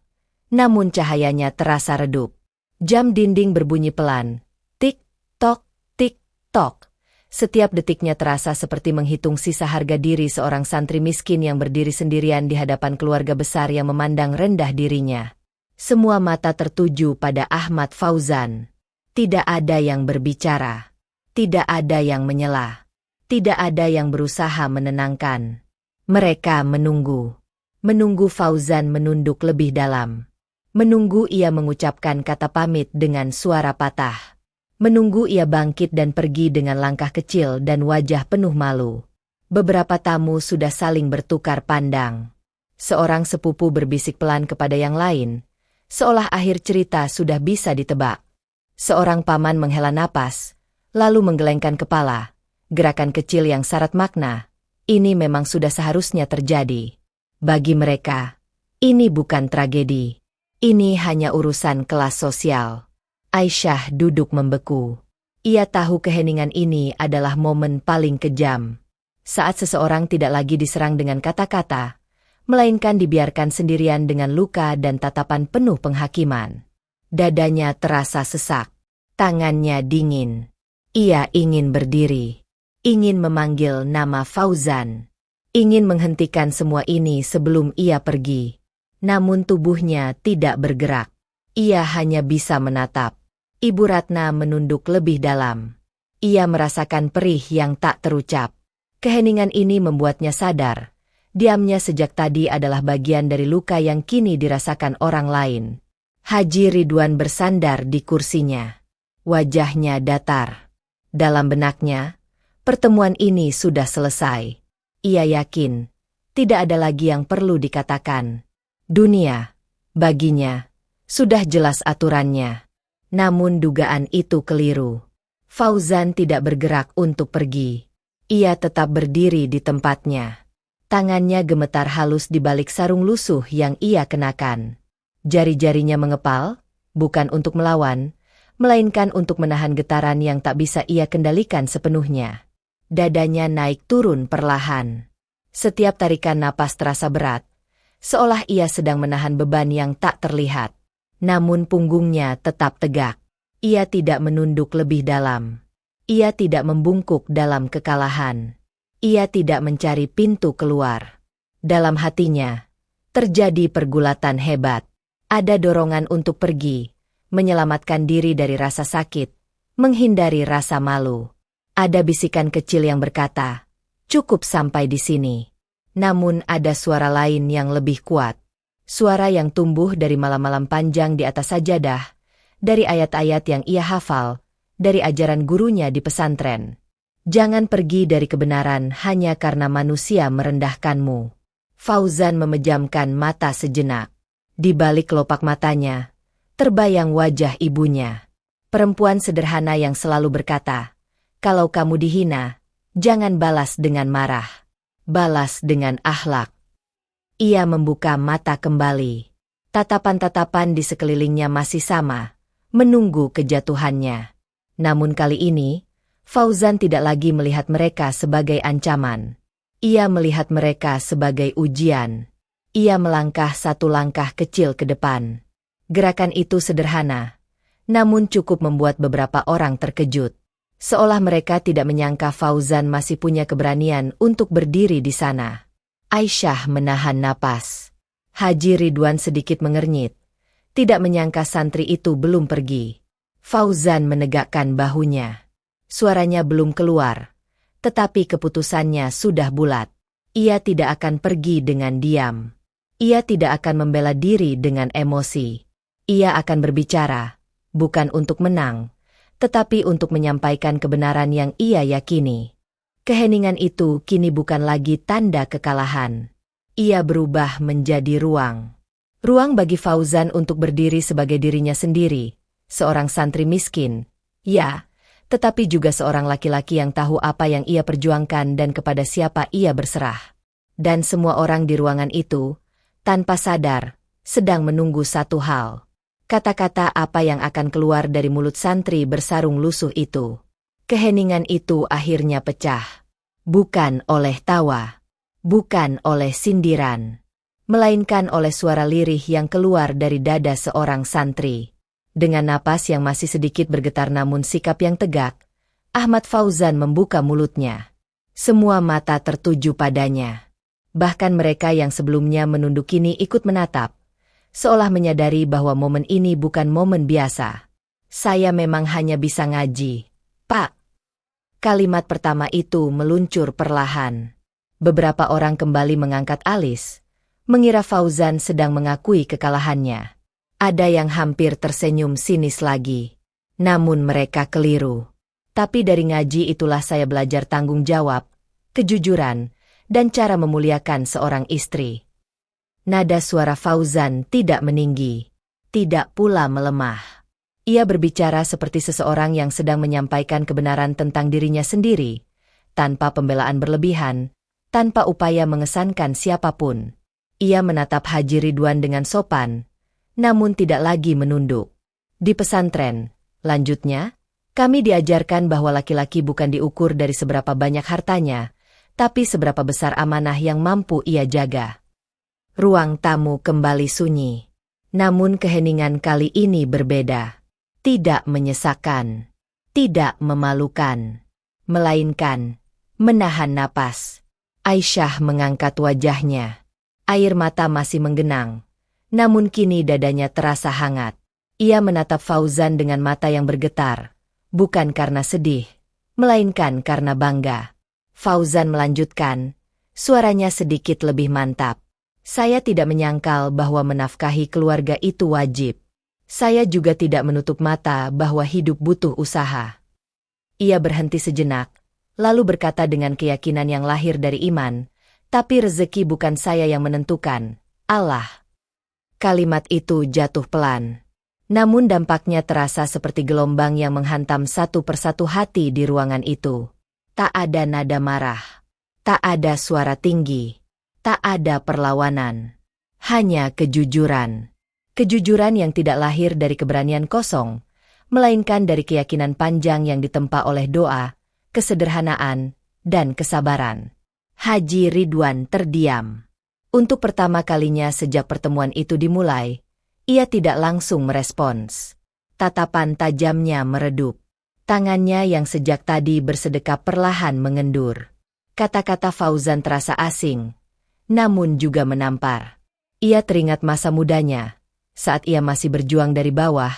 namun cahayanya terasa redup. Jam dinding berbunyi pelan, tik-tok, tik-tok. Setiap detiknya terasa seperti menghitung sisa harga diri seorang santri miskin yang berdiri sendirian di hadapan keluarga besar yang memandang rendah dirinya. Semua mata tertuju pada Ahmad Fauzan. Tidak ada yang berbicara. Tidak ada yang menyela. Tidak ada yang berusaha menenangkan. Mereka menunggu. Menunggu Fauzan menunduk lebih dalam. Menunggu ia mengucapkan kata pamit dengan suara patah. Menunggu ia bangkit dan pergi dengan langkah kecil dan wajah penuh malu. Beberapa tamu sudah saling bertukar pandang. Seorang sepupu berbisik pelan kepada yang lain, seolah akhir cerita sudah bisa ditebak. Seorang paman menghela napas, lalu menggelengkan kepala. Gerakan kecil yang syarat makna. Ini memang sudah seharusnya terjadi. Bagi mereka, ini bukan tragedi. Ini hanya urusan kelas sosial. Aisyah duduk membeku. Ia tahu keheningan ini adalah momen paling kejam. Saat seseorang tidak lagi diserang dengan kata-kata, melainkan dibiarkan sendirian dengan luka dan tatapan penuh penghakiman. Dadanya terasa sesak. Tangannya dingin. Ia ingin berdiri. Ingin memanggil nama Fauzan. Ingin menghentikan semua ini sebelum ia pergi. Namun tubuhnya tidak bergerak. Ia hanya bisa menatap. Ibu Ratna menunduk lebih dalam. Ia merasakan perih yang tak terucap. Keheningan ini membuatnya sadar. Diamnya sejak tadi adalah bagian dari luka yang kini dirasakan orang lain. Haji Ridwan bersandar di kursinya. Wajahnya datar. Dalam benaknya, pertemuan ini sudah selesai. Ia yakin, tidak ada lagi yang perlu dikatakan. Dunia, baginya, sudah jelas aturannya. Namun dugaan itu keliru. Fauzan tidak bergerak untuk pergi. Ia tetap berdiri di tempatnya. Tangannya gemetar halus di balik sarung lusuh yang ia kenakan. Jari-jarinya mengepal, bukan untuk melawan, melainkan untuk menahan getaran yang tak bisa ia kendalikan sepenuhnya. Dadanya naik turun perlahan. Setiap tarikan napas terasa berat, seolah ia sedang menahan beban yang tak terlihat. Namun punggungnya tetap tegak. Ia tidak menunduk lebih dalam. Ia tidak membungkuk dalam kekalahan. Ia tidak mencari pintu keluar. Dalam hatinya, terjadi pergulatan hebat. Ada dorongan untuk pergi, menyelamatkan diri dari rasa sakit, menghindari rasa malu. Ada bisikan kecil yang berkata, cukup sampai di sini. Namun ada suara lain yang lebih kuat. Suara yang tumbuh dari malam-malam panjang di atas sajadah, dari ayat-ayat yang ia hafal, dari ajaran gurunya di pesantren. Jangan pergi dari kebenaran hanya karena manusia merendahkanmu. Fauzan memejamkan mata sejenak. Di balik kelopak matanya, terbayang wajah ibunya. Perempuan sederhana yang selalu berkata, kalau kamu dihina, jangan balas dengan marah. Balas dengan akhlak. Ia membuka mata kembali. Tatapan-tatapan di sekelilingnya masih sama, menunggu kejatuhannya. Namun kali ini, Fauzan tidak lagi melihat mereka sebagai ancaman. Ia melihat mereka sebagai ujian. Ia melangkah satu langkah kecil ke depan. Gerakan itu sederhana, namun cukup membuat beberapa orang terkejut. Seolah mereka tidak menyangka Fauzan masih punya keberanian untuk berdiri di sana. Aisyah menahan napas. Haji Ridwan sedikit mengernyit. Tidak menyangka santri itu belum pergi. Fauzan menegakkan bahunya. Suaranya belum keluar, Tetapi keputusannya sudah bulat. Ia tidak akan pergi dengan diam. Ia tidak akan membela diri dengan emosi. Ia akan berbicara, bukan untuk menang, tetapi untuk menyampaikan kebenaran yang ia yakini. Keheningan itu kini bukan lagi tanda kekalahan. Ia berubah menjadi ruang. Ruang bagi Fauzan untuk berdiri sebagai dirinya sendiri, seorang santri miskin, ya, tetapi juga seorang laki-laki yang tahu apa yang ia perjuangkan dan kepada siapa ia berserah. Dan semua orang di ruangan itu, tanpa sadar, sedang menunggu satu hal. Kata-kata apa yang akan keluar dari mulut santri bersarung lusuh itu. Keheningan itu akhirnya pecah. Bukan oleh tawa, bukan oleh sindiran, melainkan oleh suara lirih yang keluar dari dada seorang santri. Dengan napas yang masih sedikit bergetar namun sikap yang tegak, Ahmad Fauzan membuka mulutnya. Semua mata tertuju padanya. Bahkan mereka yang sebelumnya menunduk kini ikut menatap, seolah menyadari bahwa momen ini bukan momen biasa. Saya memang hanya bisa ngaji, Pak. Kalimat pertama itu meluncur perlahan. Beberapa orang kembali mengangkat alis, mengira Fauzan sedang mengakui kekalahannya. Ada yang hampir tersenyum sinis lagi. Namun mereka keliru. Tapi dari ngaji itulah saya belajar tanggung jawab, kejujuran, dan cara memuliakan seorang istri. Nada suara Fauzan tidak meninggi, tidak pula melemah. Ia berbicara seperti seseorang yang sedang menyampaikan kebenaran tentang dirinya sendiri, tanpa pembelaan berlebihan, tanpa upaya mengesankan siapapun. Ia menatap Haji Ridwan dengan sopan, namun tidak lagi menunduk. Di pesantren, lanjutnya, kami diajarkan bahwa laki-laki bukan diukur dari seberapa banyak hartanya, tapi seberapa besar amanah yang mampu ia jaga. Ruang tamu kembali sunyi. Namun keheningan kali ini berbeda. Tidak menyesakkan, tidak memalukan, melainkan menahan napas. Aisyah mengangkat wajahnya. Air mata masih menggenang, namun kini dadanya terasa hangat. Ia menatap Fauzan dengan mata yang bergetar, bukan karena sedih, melainkan karena bangga. Fauzan melanjutkan, suaranya sedikit lebih mantap. Saya tidak menyangkal bahwa menafkahi keluarga itu wajib. Saya juga tidak menutup mata bahwa hidup butuh usaha. Ia berhenti sejenak, lalu berkata dengan keyakinan yang lahir dari iman, tapi rezeki bukan saya yang menentukan, Allah. Kalimat itu jatuh pelan. Namun dampaknya terasa seperti gelombang yang menghantam satu persatu hati di ruangan itu. Tak ada nada marah, tak ada suara tinggi, tak ada perlawanan. Hanya kejujuran. Kejujuran yang tidak lahir dari keberanian kosong, melainkan dari keyakinan panjang yang ditempa oleh doa, kesederhanaan, dan kesabaran. Haji Ridwan terdiam. Untuk pertama kalinya sejak pertemuan itu dimulai, ia tidak langsung merespons. Tatapan tajamnya meredup. Tangannya yang sejak tadi bersedekap perlahan mengendur. Kata-kata Fauzan terasa asing, namun juga menampar. Ia teringat masa mudanya, saat ia masih berjuang dari bawah,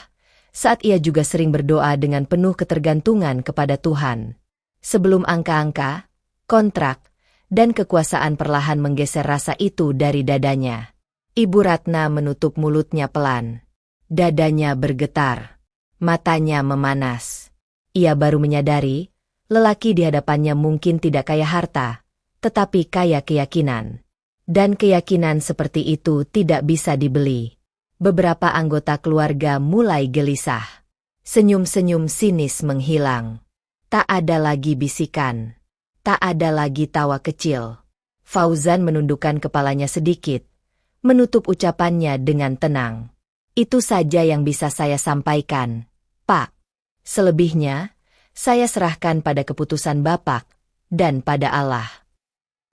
saat ia juga sering berdoa dengan penuh ketergantungan kepada Tuhan. Sebelum angka-angka, kontrak, dan kekuasaan perlahan menggeser rasa itu dari dadanya. Ibu Ratna menutup mulutnya pelan. Dadanya bergetar. Matanya memanas. Ia baru menyadari, lelaki di hadapannya mungkin tidak kaya harta, tetapi kaya keyakinan. Dan keyakinan seperti itu tidak bisa dibeli. Beberapa anggota keluarga mulai gelisah. Senyum-senyum sinis menghilang. Tak ada lagi bisikan. Tak ada lagi tawa kecil. Fauzan menundukkan kepalanya sedikit, menutup ucapannya dengan tenang. Itu saja yang bisa saya sampaikan, Pak. Selebihnya, saya serahkan pada keputusan Bapak dan pada Allah.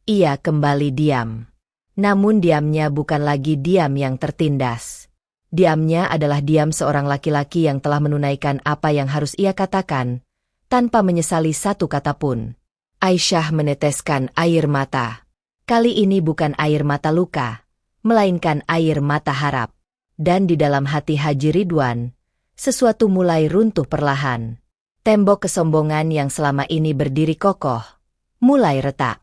Ia kembali diam. Namun diamnya bukan lagi diam yang tertindas. Diamnya adalah diam seorang laki-laki yang telah menunaikan apa yang harus ia katakan, tanpa menyesali satu kata pun. Aisyah meneteskan air mata. Kali ini bukan air mata luka, melainkan air mata harap. Dan di dalam hati Haji Ridwan, sesuatu mulai runtuh perlahan. Tembok kesombongan yang selama ini berdiri kokoh, mulai retak.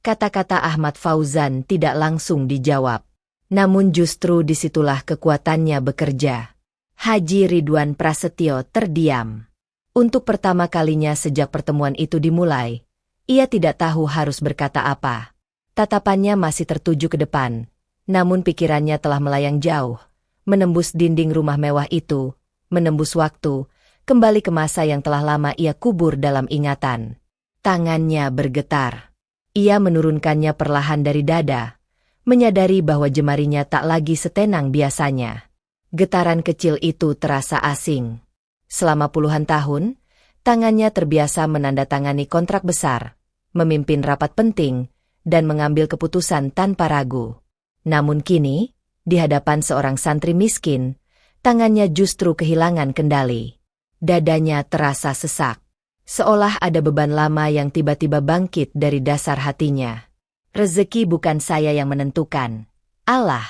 Kata-kata Ahmad Fauzan tidak langsung dijawab. Namun justru disitulah kekuatannya bekerja. Haji Ridwan Prasetyo terdiam. Untuk pertama kalinya sejak pertemuan itu dimulai, ia tidak tahu harus berkata apa. Tatapannya masih tertuju ke depan, namun pikirannya telah melayang jauh, menembus dinding rumah mewah itu, menembus waktu, kembali ke masa yang telah lama ia kubur dalam ingatan. Tangannya bergetar. Ia menurunkannya perlahan dari dada, menyadari bahwa jemarinya tak lagi setenang biasanya. Getaran kecil itu terasa asing. Selama puluhan tahun, tangannya terbiasa menandatangani kontrak besar, memimpin rapat penting, dan mengambil keputusan tanpa ragu. Namun kini, di hadapan seorang santri miskin, tangannya justru kehilangan kendali. Dadanya terasa sesak. Seolah ada beban lama yang tiba-tiba bangkit dari dasar hatinya. Rezeki bukan saya yang menentukan, Allah.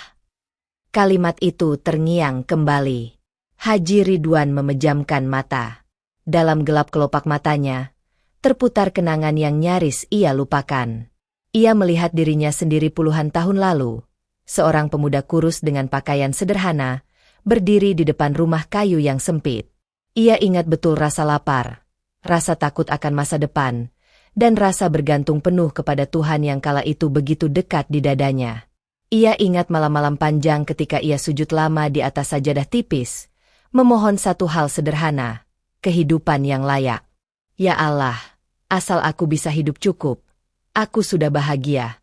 Kalimat itu terngiang kembali. Haji Ridwan memejamkan mata. Dalam gelap kelopak matanya, terputar kenangan yang nyaris ia lupakan. Ia melihat dirinya sendiri puluhan tahun lalu. Seorang pemuda kurus dengan pakaian sederhana, berdiri di depan rumah kayu yang sempit. Ia ingat betul rasa lapar, rasa takut akan masa depan, dan rasa bergantung penuh kepada Tuhan yang kala itu begitu dekat di dadanya. Ia ingat malam-malam panjang ketika ia sujud lama di atas sajadah tipis, memohon satu hal sederhana, kehidupan yang layak. Ya Allah, asal aku bisa hidup cukup, aku sudah bahagia.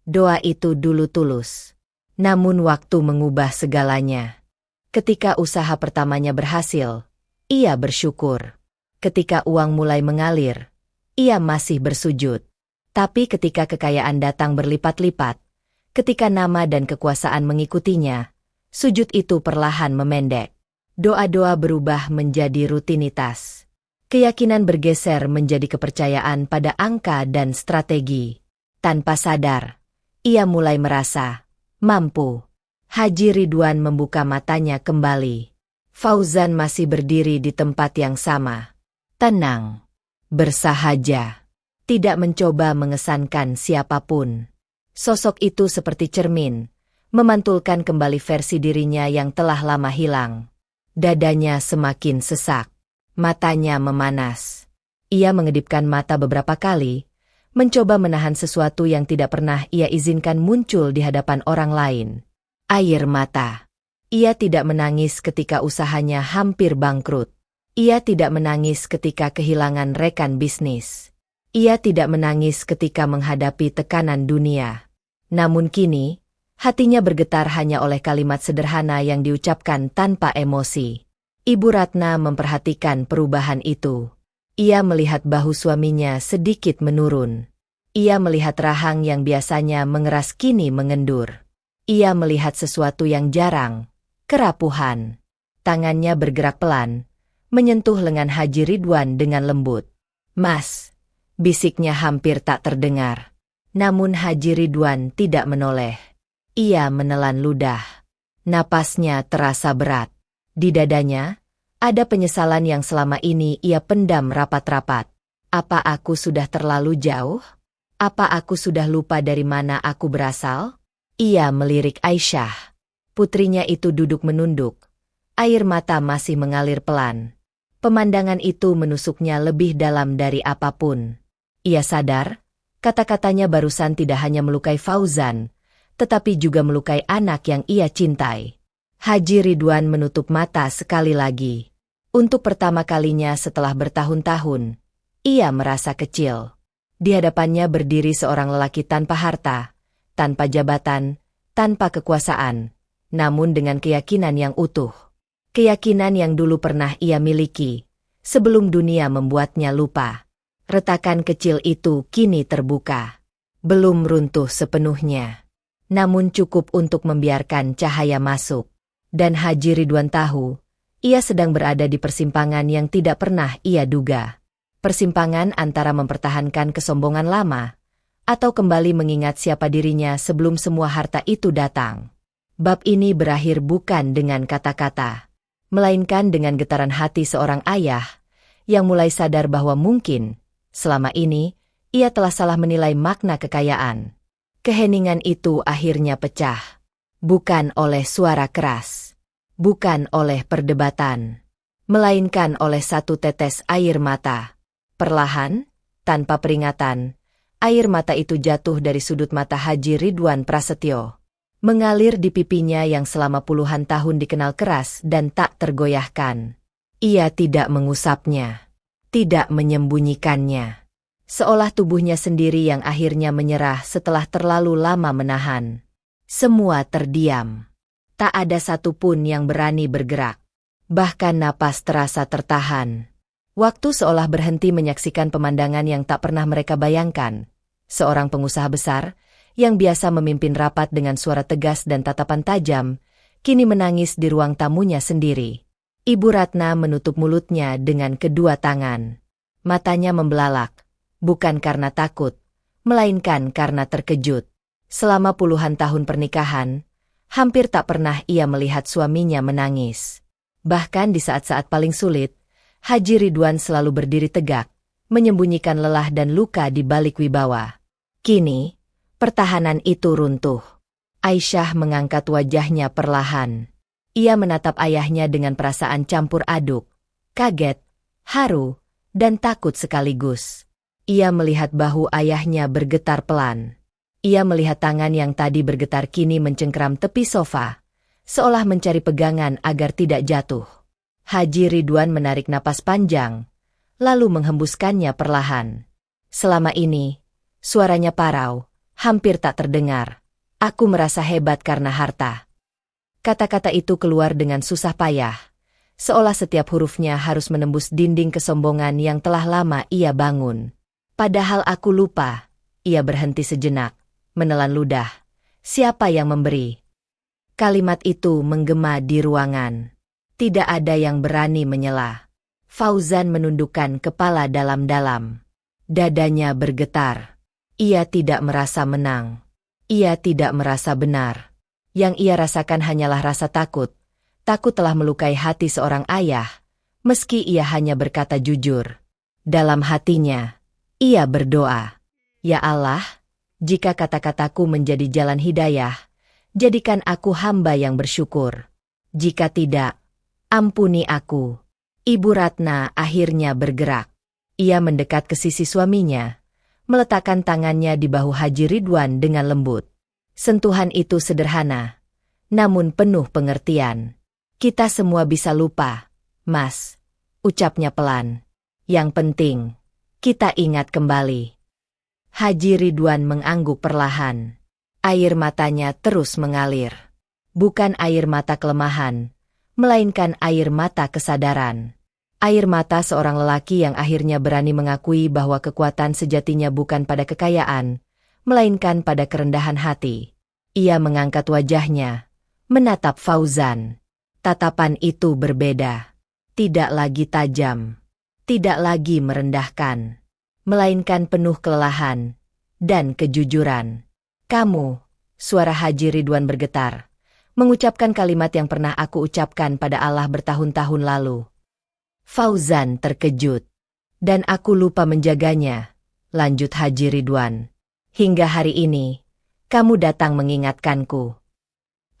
Doa itu dulu tulus. Namun waktu mengubah segalanya. Ketika usaha pertamanya berhasil, ia bersyukur. Ketika uang mulai mengalir, ia masih bersujud. Tapi ketika kekayaan datang berlipat-lipat, ketika nama dan kekuasaan mengikutinya, sujud itu perlahan memendek. Doa-doa berubah menjadi rutinitas. Keyakinan bergeser menjadi kepercayaan pada angka dan strategi. Tanpa sadar, ia mulai merasa mampu. Haji Ridwan membuka matanya kembali. Fauzan masih berdiri di tempat yang sama. Tenang, bersahaja, tidak mencoba mengesankan siapapun. Sosok itu seperti cermin, memantulkan kembali versi dirinya yang telah lama hilang. Dadanya semakin sesak, matanya memanas. Ia mengedipkan mata beberapa kali, mencoba menahan sesuatu yang tidak pernah ia izinkan muncul di hadapan orang lain. Air mata. Ia tidak menangis ketika usahanya hampir bangkrut. Ia tidak menangis ketika kehilangan rekan bisnis. Ia tidak menangis ketika menghadapi tekanan dunia. Namun kini, hatinya bergetar hanya oleh kalimat sederhana yang diucapkan tanpa emosi. Ibu Ratna memperhatikan perubahan itu. Ia melihat bahu suaminya sedikit menurun. Ia melihat rahang yang biasanya mengeras kini mengendur. Ia melihat sesuatu yang jarang, kerapuhan. Tangannya bergerak pelan, menyentuh lengan Haji Ridwan dengan lembut. "Mas," bisiknya hampir tak terdengar. Namun Haji Ridwan tidak menoleh. Ia menelan ludah. Napasnya terasa berat. Di dadanya, ada penyesalan yang selama ini ia pendam rapat-rapat. Apa aku sudah terlalu jauh? Apa aku sudah lupa dari mana aku berasal? Ia melirik Aisyah. Putrinya itu duduk menunduk. Air mata masih mengalir pelan. Pemandangan itu menusuknya lebih dalam dari apapun. Ia sadar, kata-katanya barusan tidak hanya melukai Fauzan, tetapi juga melukai anak yang ia cintai. Haji Ridwan menutup mata sekali lagi. Untuk pertama kalinya setelah bertahun-tahun, ia merasa kecil. Di hadapannya berdiri seorang lelaki tanpa harta, tanpa jabatan, tanpa kekuasaan, namun dengan keyakinan yang utuh. Keyakinan yang dulu pernah ia miliki, sebelum dunia membuatnya lupa. Retakan kecil itu kini terbuka. Belum runtuh sepenuhnya, namun cukup untuk membiarkan cahaya masuk. Dan Haji Ridwan tahu, ia sedang berada di persimpangan yang tidak pernah ia duga. Persimpangan antara mempertahankan kesombongan lama, atau kembali mengingat siapa dirinya sebelum semua harta itu datang. Bab ini berakhir bukan dengan kata-kata, melainkan dengan getaran hati seorang ayah, yang mulai sadar bahwa mungkin, selama ini, Ia telah salah menilai makna kekayaan. Keheningan itu akhirnya pecah. Bukan oleh suara keras. Bukan oleh perdebatan. Melainkan oleh satu tetes air mata. Perlahan, tanpa peringatan, air mata itu jatuh dari sudut mata Haji Ridwan Prasetyo. Mengalir di pipinya yang selama puluhan tahun dikenal keras dan tak tergoyahkan. Ia tidak mengusapnya. Tidak menyembunyikannya. Seolah tubuhnya sendiri yang akhirnya menyerah setelah terlalu lama menahan. Semua terdiam. Tak ada satupun yang berani bergerak. Bahkan napas terasa tertahan. Waktu seolah berhenti menyaksikan pemandangan yang tak pernah mereka bayangkan. Seorang pengusaha besar, yang biasa memimpin rapat dengan suara tegas dan tatapan tajam, kini menangis di ruang tamunya sendiri. Ibu Ratna menutup mulutnya dengan kedua tangan. Matanya membelalak, bukan karena takut, melainkan karena terkejut. Selama puluhan tahun pernikahan, hampir tak pernah ia melihat suaminya menangis. Bahkan di saat-saat paling sulit, Haji Ridwan selalu berdiri tegak, menyembunyikan lelah dan luka di balik wibawa. Kini, pertahanan itu runtuh. Aisyah mengangkat wajahnya perlahan. Ia menatap ayahnya dengan perasaan campur aduk, kaget, haru, dan takut sekaligus. Ia melihat bahu ayahnya bergetar pelan. Ia melihat tangan yang tadi bergetar kini mencengkeram tepi sofa, seolah mencari pegangan agar tidak jatuh. Haji Ridwan menarik napas panjang, lalu menghembuskannya perlahan. Selama ini, suaranya parau, hampir tak terdengar. Aku merasa hebat karena harta. Kata-kata itu keluar dengan susah payah, seolah setiap hurufnya harus menembus dinding kesombongan yang telah lama ia bangun. Padahal aku lupa, ia berhenti sejenak, menelan ludah. Siapa yang memberi? Kalimat itu menggema di ruangan. Tidak ada yang berani menyela. Fauzan menundukkan kepala dalam-dalam. Dadanya bergetar. Ia tidak merasa menang. Ia tidak merasa benar. Yang ia rasakan hanyalah rasa takut. Takut telah melukai hati seorang ayah, meski ia hanya berkata jujur. Dalam hatinya, ia berdoa, "Ya Allah, jika kata-kataku menjadi jalan hidayah, jadikan aku hamba yang bersyukur. Jika tidak, ampuni aku." Ibu Ratna akhirnya bergerak. Ia mendekat ke sisi suaminya, meletakkan tangannya di bahu Haji Ridwan dengan lembut. Sentuhan itu sederhana, namun penuh pengertian. "Kita semua bisa lupa, Mas," ucapnya pelan. "Yang penting, kita ingat kembali." Haji Ridwan mengangguk perlahan. Air matanya terus mengalir. Bukan air mata kelemahan, melainkan air mata kesadaran. Air mata seorang lelaki yang akhirnya berani mengakui bahwa kekuatan sejatinya bukan pada kekayaan, melainkan pada kerendahan hati. Ia mengangkat wajahnya, menatap Fauzan. Tatapan itu berbeda. Tidak lagi tajam. Tidak lagi merendahkan. Melainkan penuh kelelahan dan kejujuran. "Kamu," suara Haji Ridwan bergetar, "mengucapkan kalimat yang pernah aku ucapkan pada Allah bertahun-tahun lalu." Fauzan terkejut. "Dan aku lupa menjaganya," lanjut Haji Ridwan. "Hingga hari ini, kamu datang mengingatkanku."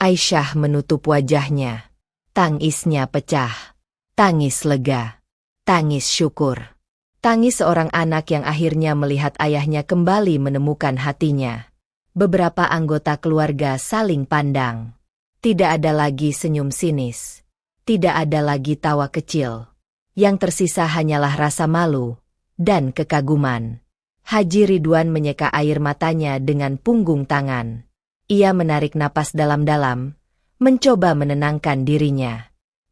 Aisyah menutup wajahnya. Tangisnya pecah. Tangis lega. Tangis syukur. Tangis seorang anak yang akhirnya melihat ayahnya kembali menemukan hatinya. Beberapa anggota keluarga saling pandang. Tidak ada lagi senyum sinis. Tidak ada lagi tawa kecil. Yang tersisa hanyalah rasa malu dan kekaguman. Haji Ridwan menyeka air matanya dengan punggung tangan. Ia menarik napas dalam-dalam, mencoba menenangkan dirinya.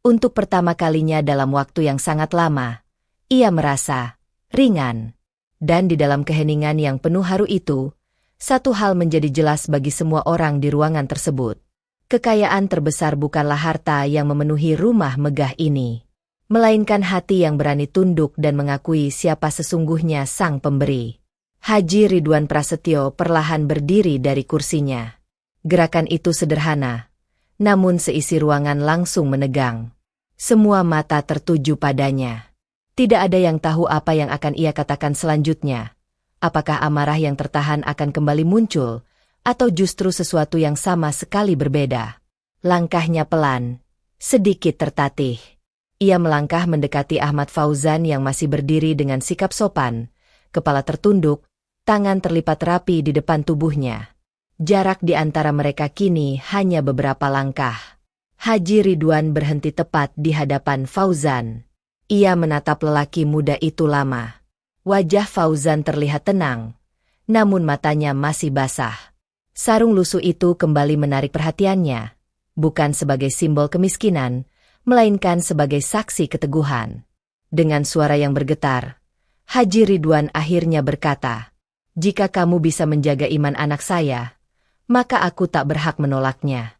Untuk pertama kalinya dalam waktu yang sangat lama, ia merasa ringan. Dan di dalam keheningan yang penuh haru itu, satu hal menjadi jelas bagi semua orang di ruangan tersebut. Kekayaan terbesar bukanlah harta yang memenuhi rumah megah ini, melainkan hati yang berani tunduk dan mengakui siapa sesungguhnya sang pemberi. Haji Ridwan Prasetyo perlahan berdiri dari kursinya. Gerakan itu sederhana, namun seisi ruangan langsung menegang. Semua mata tertuju padanya. Tidak ada yang tahu apa yang akan ia katakan selanjutnya. Apakah amarah yang tertahan akan kembali muncul, atau justru sesuatu yang sama sekali berbeda? Langkahnya pelan, sedikit tertatih. Ia melangkah mendekati Ahmad Fauzan yang masih berdiri dengan sikap sopan, kepala tertunduk, tangan terlipat rapi di depan tubuhnya. Jarak di antara mereka kini hanya beberapa langkah. Haji Ridwan berhenti tepat di hadapan Fauzan. Ia menatap lelaki muda itu lama. Wajah Fauzan terlihat tenang, namun matanya masih basah. Sarung lusuh itu kembali menarik perhatiannya, bukan sebagai simbol kemiskinan, melainkan sebagai saksi keteguhan. Dengan suara yang bergetar, Haji Ridwan akhirnya berkata, "Jika kamu bisa menjaga iman anak saya, maka aku tak berhak menolaknya."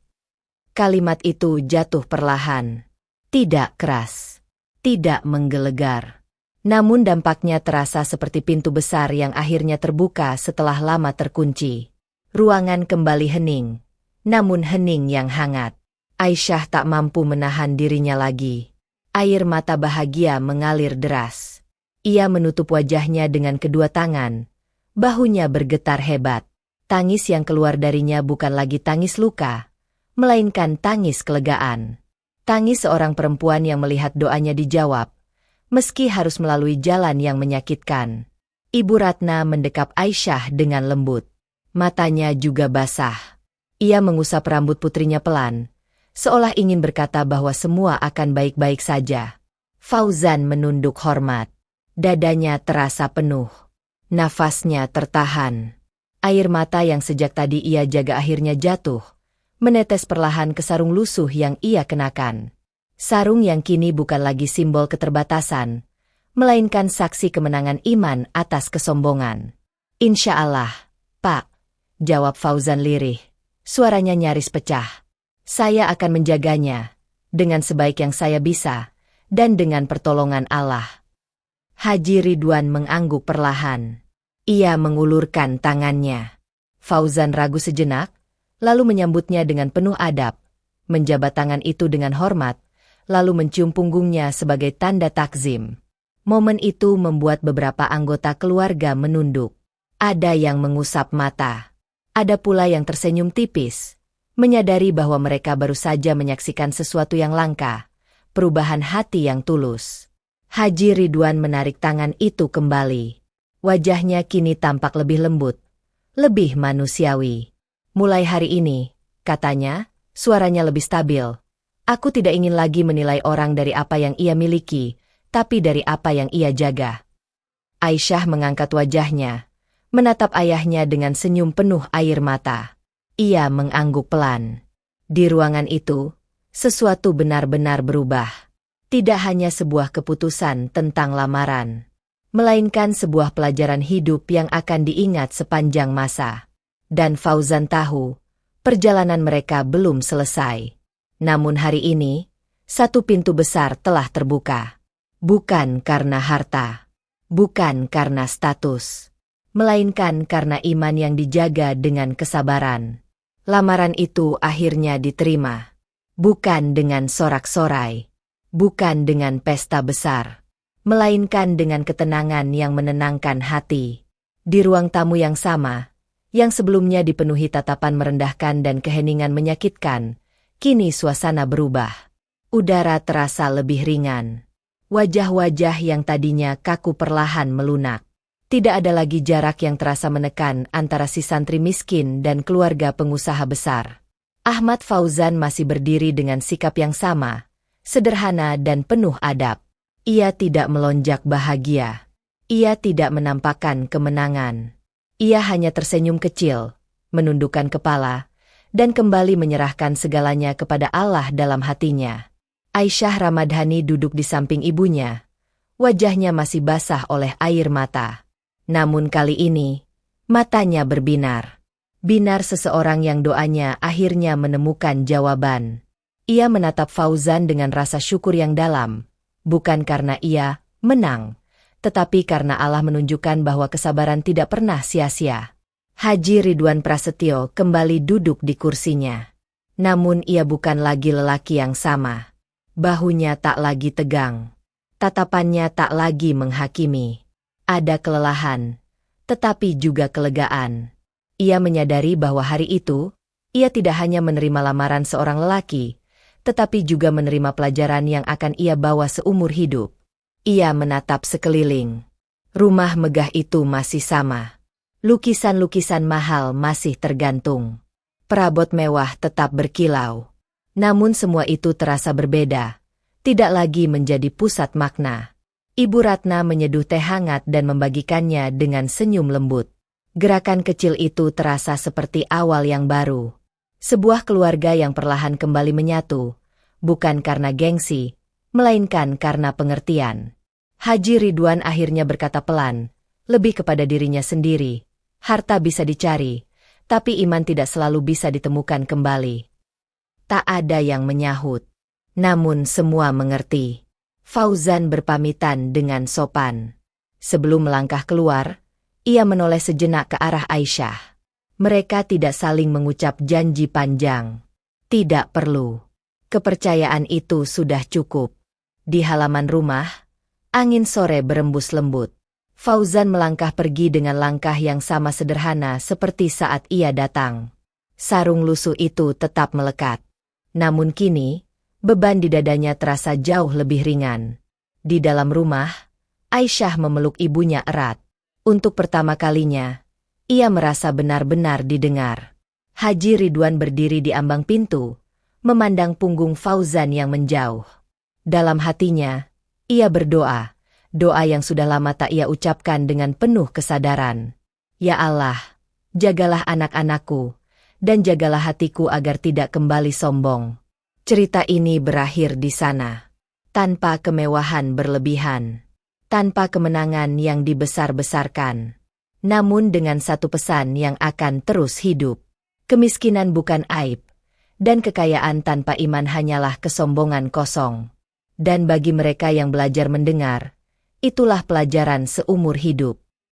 Kalimat itu jatuh perlahan, tidak keras, tidak menggelegar. Namun dampaknya terasa seperti pintu besar yang akhirnya terbuka setelah lama terkunci. Ruangan kembali hening, namun hening yang hangat. Aisyah tak mampu menahan dirinya lagi. Air mata bahagia mengalir deras. Ia menutup wajahnya dengan kedua tangan. Bahunya bergetar hebat. Tangis yang keluar darinya bukan lagi tangis luka, melainkan tangis kelegaan. Tangis seorang perempuan yang melihat doanya dijawab, meski harus melalui jalan yang menyakitkan. Ibu Ratna mendekap Aisyah dengan lembut. Matanya juga basah. Ia mengusap rambut putrinya pelan, seolah ingin berkata bahwa semua akan baik-baik saja. Fauzan menunduk hormat. Dadanya terasa penuh. Nafasnya tertahan. Air mata yang sejak tadi ia jaga akhirnya jatuh, menetes perlahan ke sarung lusuh yang ia kenakan. Sarung yang kini bukan lagi simbol keterbatasan, melainkan saksi kemenangan iman atas kesombongan. "Insya Allah, Pak," jawab Fauzan lirih. Suaranya nyaris pecah. "Saya akan menjaganya, dengan sebaik yang saya bisa, dan dengan pertolongan Allah." Haji Ridwan mengangguk perlahan. Ia mengulurkan tangannya. Fauzan ragu sejenak, lalu menyambutnya dengan penuh adab, menjabat tangan itu dengan hormat, lalu mencium punggungnya sebagai tanda takzim. Momen itu membuat beberapa anggota keluarga menunduk. Ada yang mengusap mata. Ada pula yang tersenyum tipis, menyadari bahwa mereka baru saja menyaksikan sesuatu yang langka, perubahan hati yang tulus. Haji Ridwan menarik tangan itu kembali. Wajahnya kini tampak lebih lembut, lebih manusiawi. "Mulai hari ini," katanya, suaranya lebih stabil, "aku tidak ingin lagi menilai orang dari apa yang ia miliki, tapi dari apa yang ia jaga." Aisyah mengangkat wajahnya, menatap ayahnya dengan senyum penuh air mata. Ia mengangguk pelan. Di ruangan itu, sesuatu benar-benar berubah. Tidak hanya sebuah keputusan tentang lamaran, melainkan sebuah pelajaran hidup yang akan diingat sepanjang masa. Dan Fauzan tahu, perjalanan mereka belum selesai. Namun hari ini, satu pintu besar telah terbuka. Bukan karena harta, bukan karena status, melainkan karena iman yang dijaga dengan kesabaran. Lamaran itu akhirnya diterima. Bukan dengan sorak-sorai, bukan dengan pesta besar, melainkan dengan ketenangan yang menenangkan hati. Di ruang tamu yang sama, yang sebelumnya dipenuhi tatapan merendahkan dan keheningan menyakitkan, kini suasana berubah. Udara terasa lebih ringan. Wajah-wajah yang tadinya kaku perlahan melunak. Tidak ada lagi jarak yang terasa menekan antara si santri miskin dan keluarga pengusaha besar. Ahmad Fauzan masih berdiri dengan sikap yang sama, sederhana dan penuh adab. Ia tidak melonjak bahagia. Ia tidak menampakkan kemenangan. Ia hanya tersenyum kecil, menundukkan kepala, dan kembali menyerahkan segalanya kepada Allah dalam hatinya. Aisyah Ramadhani duduk di samping ibunya. Wajahnya masih basah oleh air mata. Namun kali ini, matanya berbinar. Binar seseorang yang doanya akhirnya menemukan jawaban. Ia menatap Fauzan dengan rasa syukur yang dalam, bukan karena ia menang, tetapi karena Allah menunjukkan bahwa kesabaran tidak pernah sia-sia. Haji Ridwan Prasetyo kembali duduk di kursinya. Namun ia bukan lagi lelaki yang sama. Bahunya tak lagi tegang. Tatapannya tak lagi menghakimi. Ada kelelahan, tetapi juga kelegaan. Ia menyadari bahwa hari itu, ia tidak hanya menerima lamaran seorang lelaki, tetapi juga menerima pelajaran yang akan ia bawa seumur hidup. Ia menatap sekeliling. Rumah megah itu masih sama. Lukisan-lukisan mahal masih tergantung. Perabot mewah tetap berkilau. Namun semua itu terasa berbeda. Tidak lagi menjadi pusat makna. Ibu Ratna menyeduh teh hangat dan membagikannya dengan senyum lembut. Gerakan kecil itu terasa seperti awal yang baru. Sebuah keluarga yang perlahan kembali menyatu, bukan karena gengsi, melainkan karena pengertian. Haji Ridwan akhirnya berkata pelan, lebih kepada dirinya sendiri, harta bisa dicari, tapi iman tidak selalu bisa ditemukan kembali. Tak ada yang menyahut. Namun semua mengerti. Fauzan berpamitan dengan sopan. Sebelum melangkah keluar, ia menoleh sejenak ke arah Aisyah. Mereka tidak saling mengucap janji panjang. Tidak perlu. Kepercayaan itu sudah cukup. Di halaman rumah, angin sore berembus lembut. Fauzan melangkah pergi dengan langkah yang sama sederhana seperti saat ia datang. Sarung lusuh itu tetap melekat. Namun kini, beban di dadanya terasa jauh lebih ringan. Di dalam rumah, Aisyah memeluk ibunya erat. Untuk pertama kalinya, ia merasa benar-benar didengar. Haji Ridwan berdiri di ambang pintu, memandang punggung Fauzan yang menjauh. Dalam hatinya, ia berdoa, doa yang sudah lama tak ia ucapkan dengan penuh kesadaran. Ya Allah, jagalah anak-anakku, dan jagalah hatiku agar tidak kembali sombong. Cerita ini berakhir di sana. Tanpa kemewahan berlebihan. Tanpa kemenangan yang dibesar-besarkan. Namun dengan satu pesan yang akan terus hidup. Kemiskinan bukan aib. Dan kekayaan tanpa iman hanyalah kesombongan kosong. Dan bagi mereka yang belajar mendengar, itulah pelajaran seumur hidup.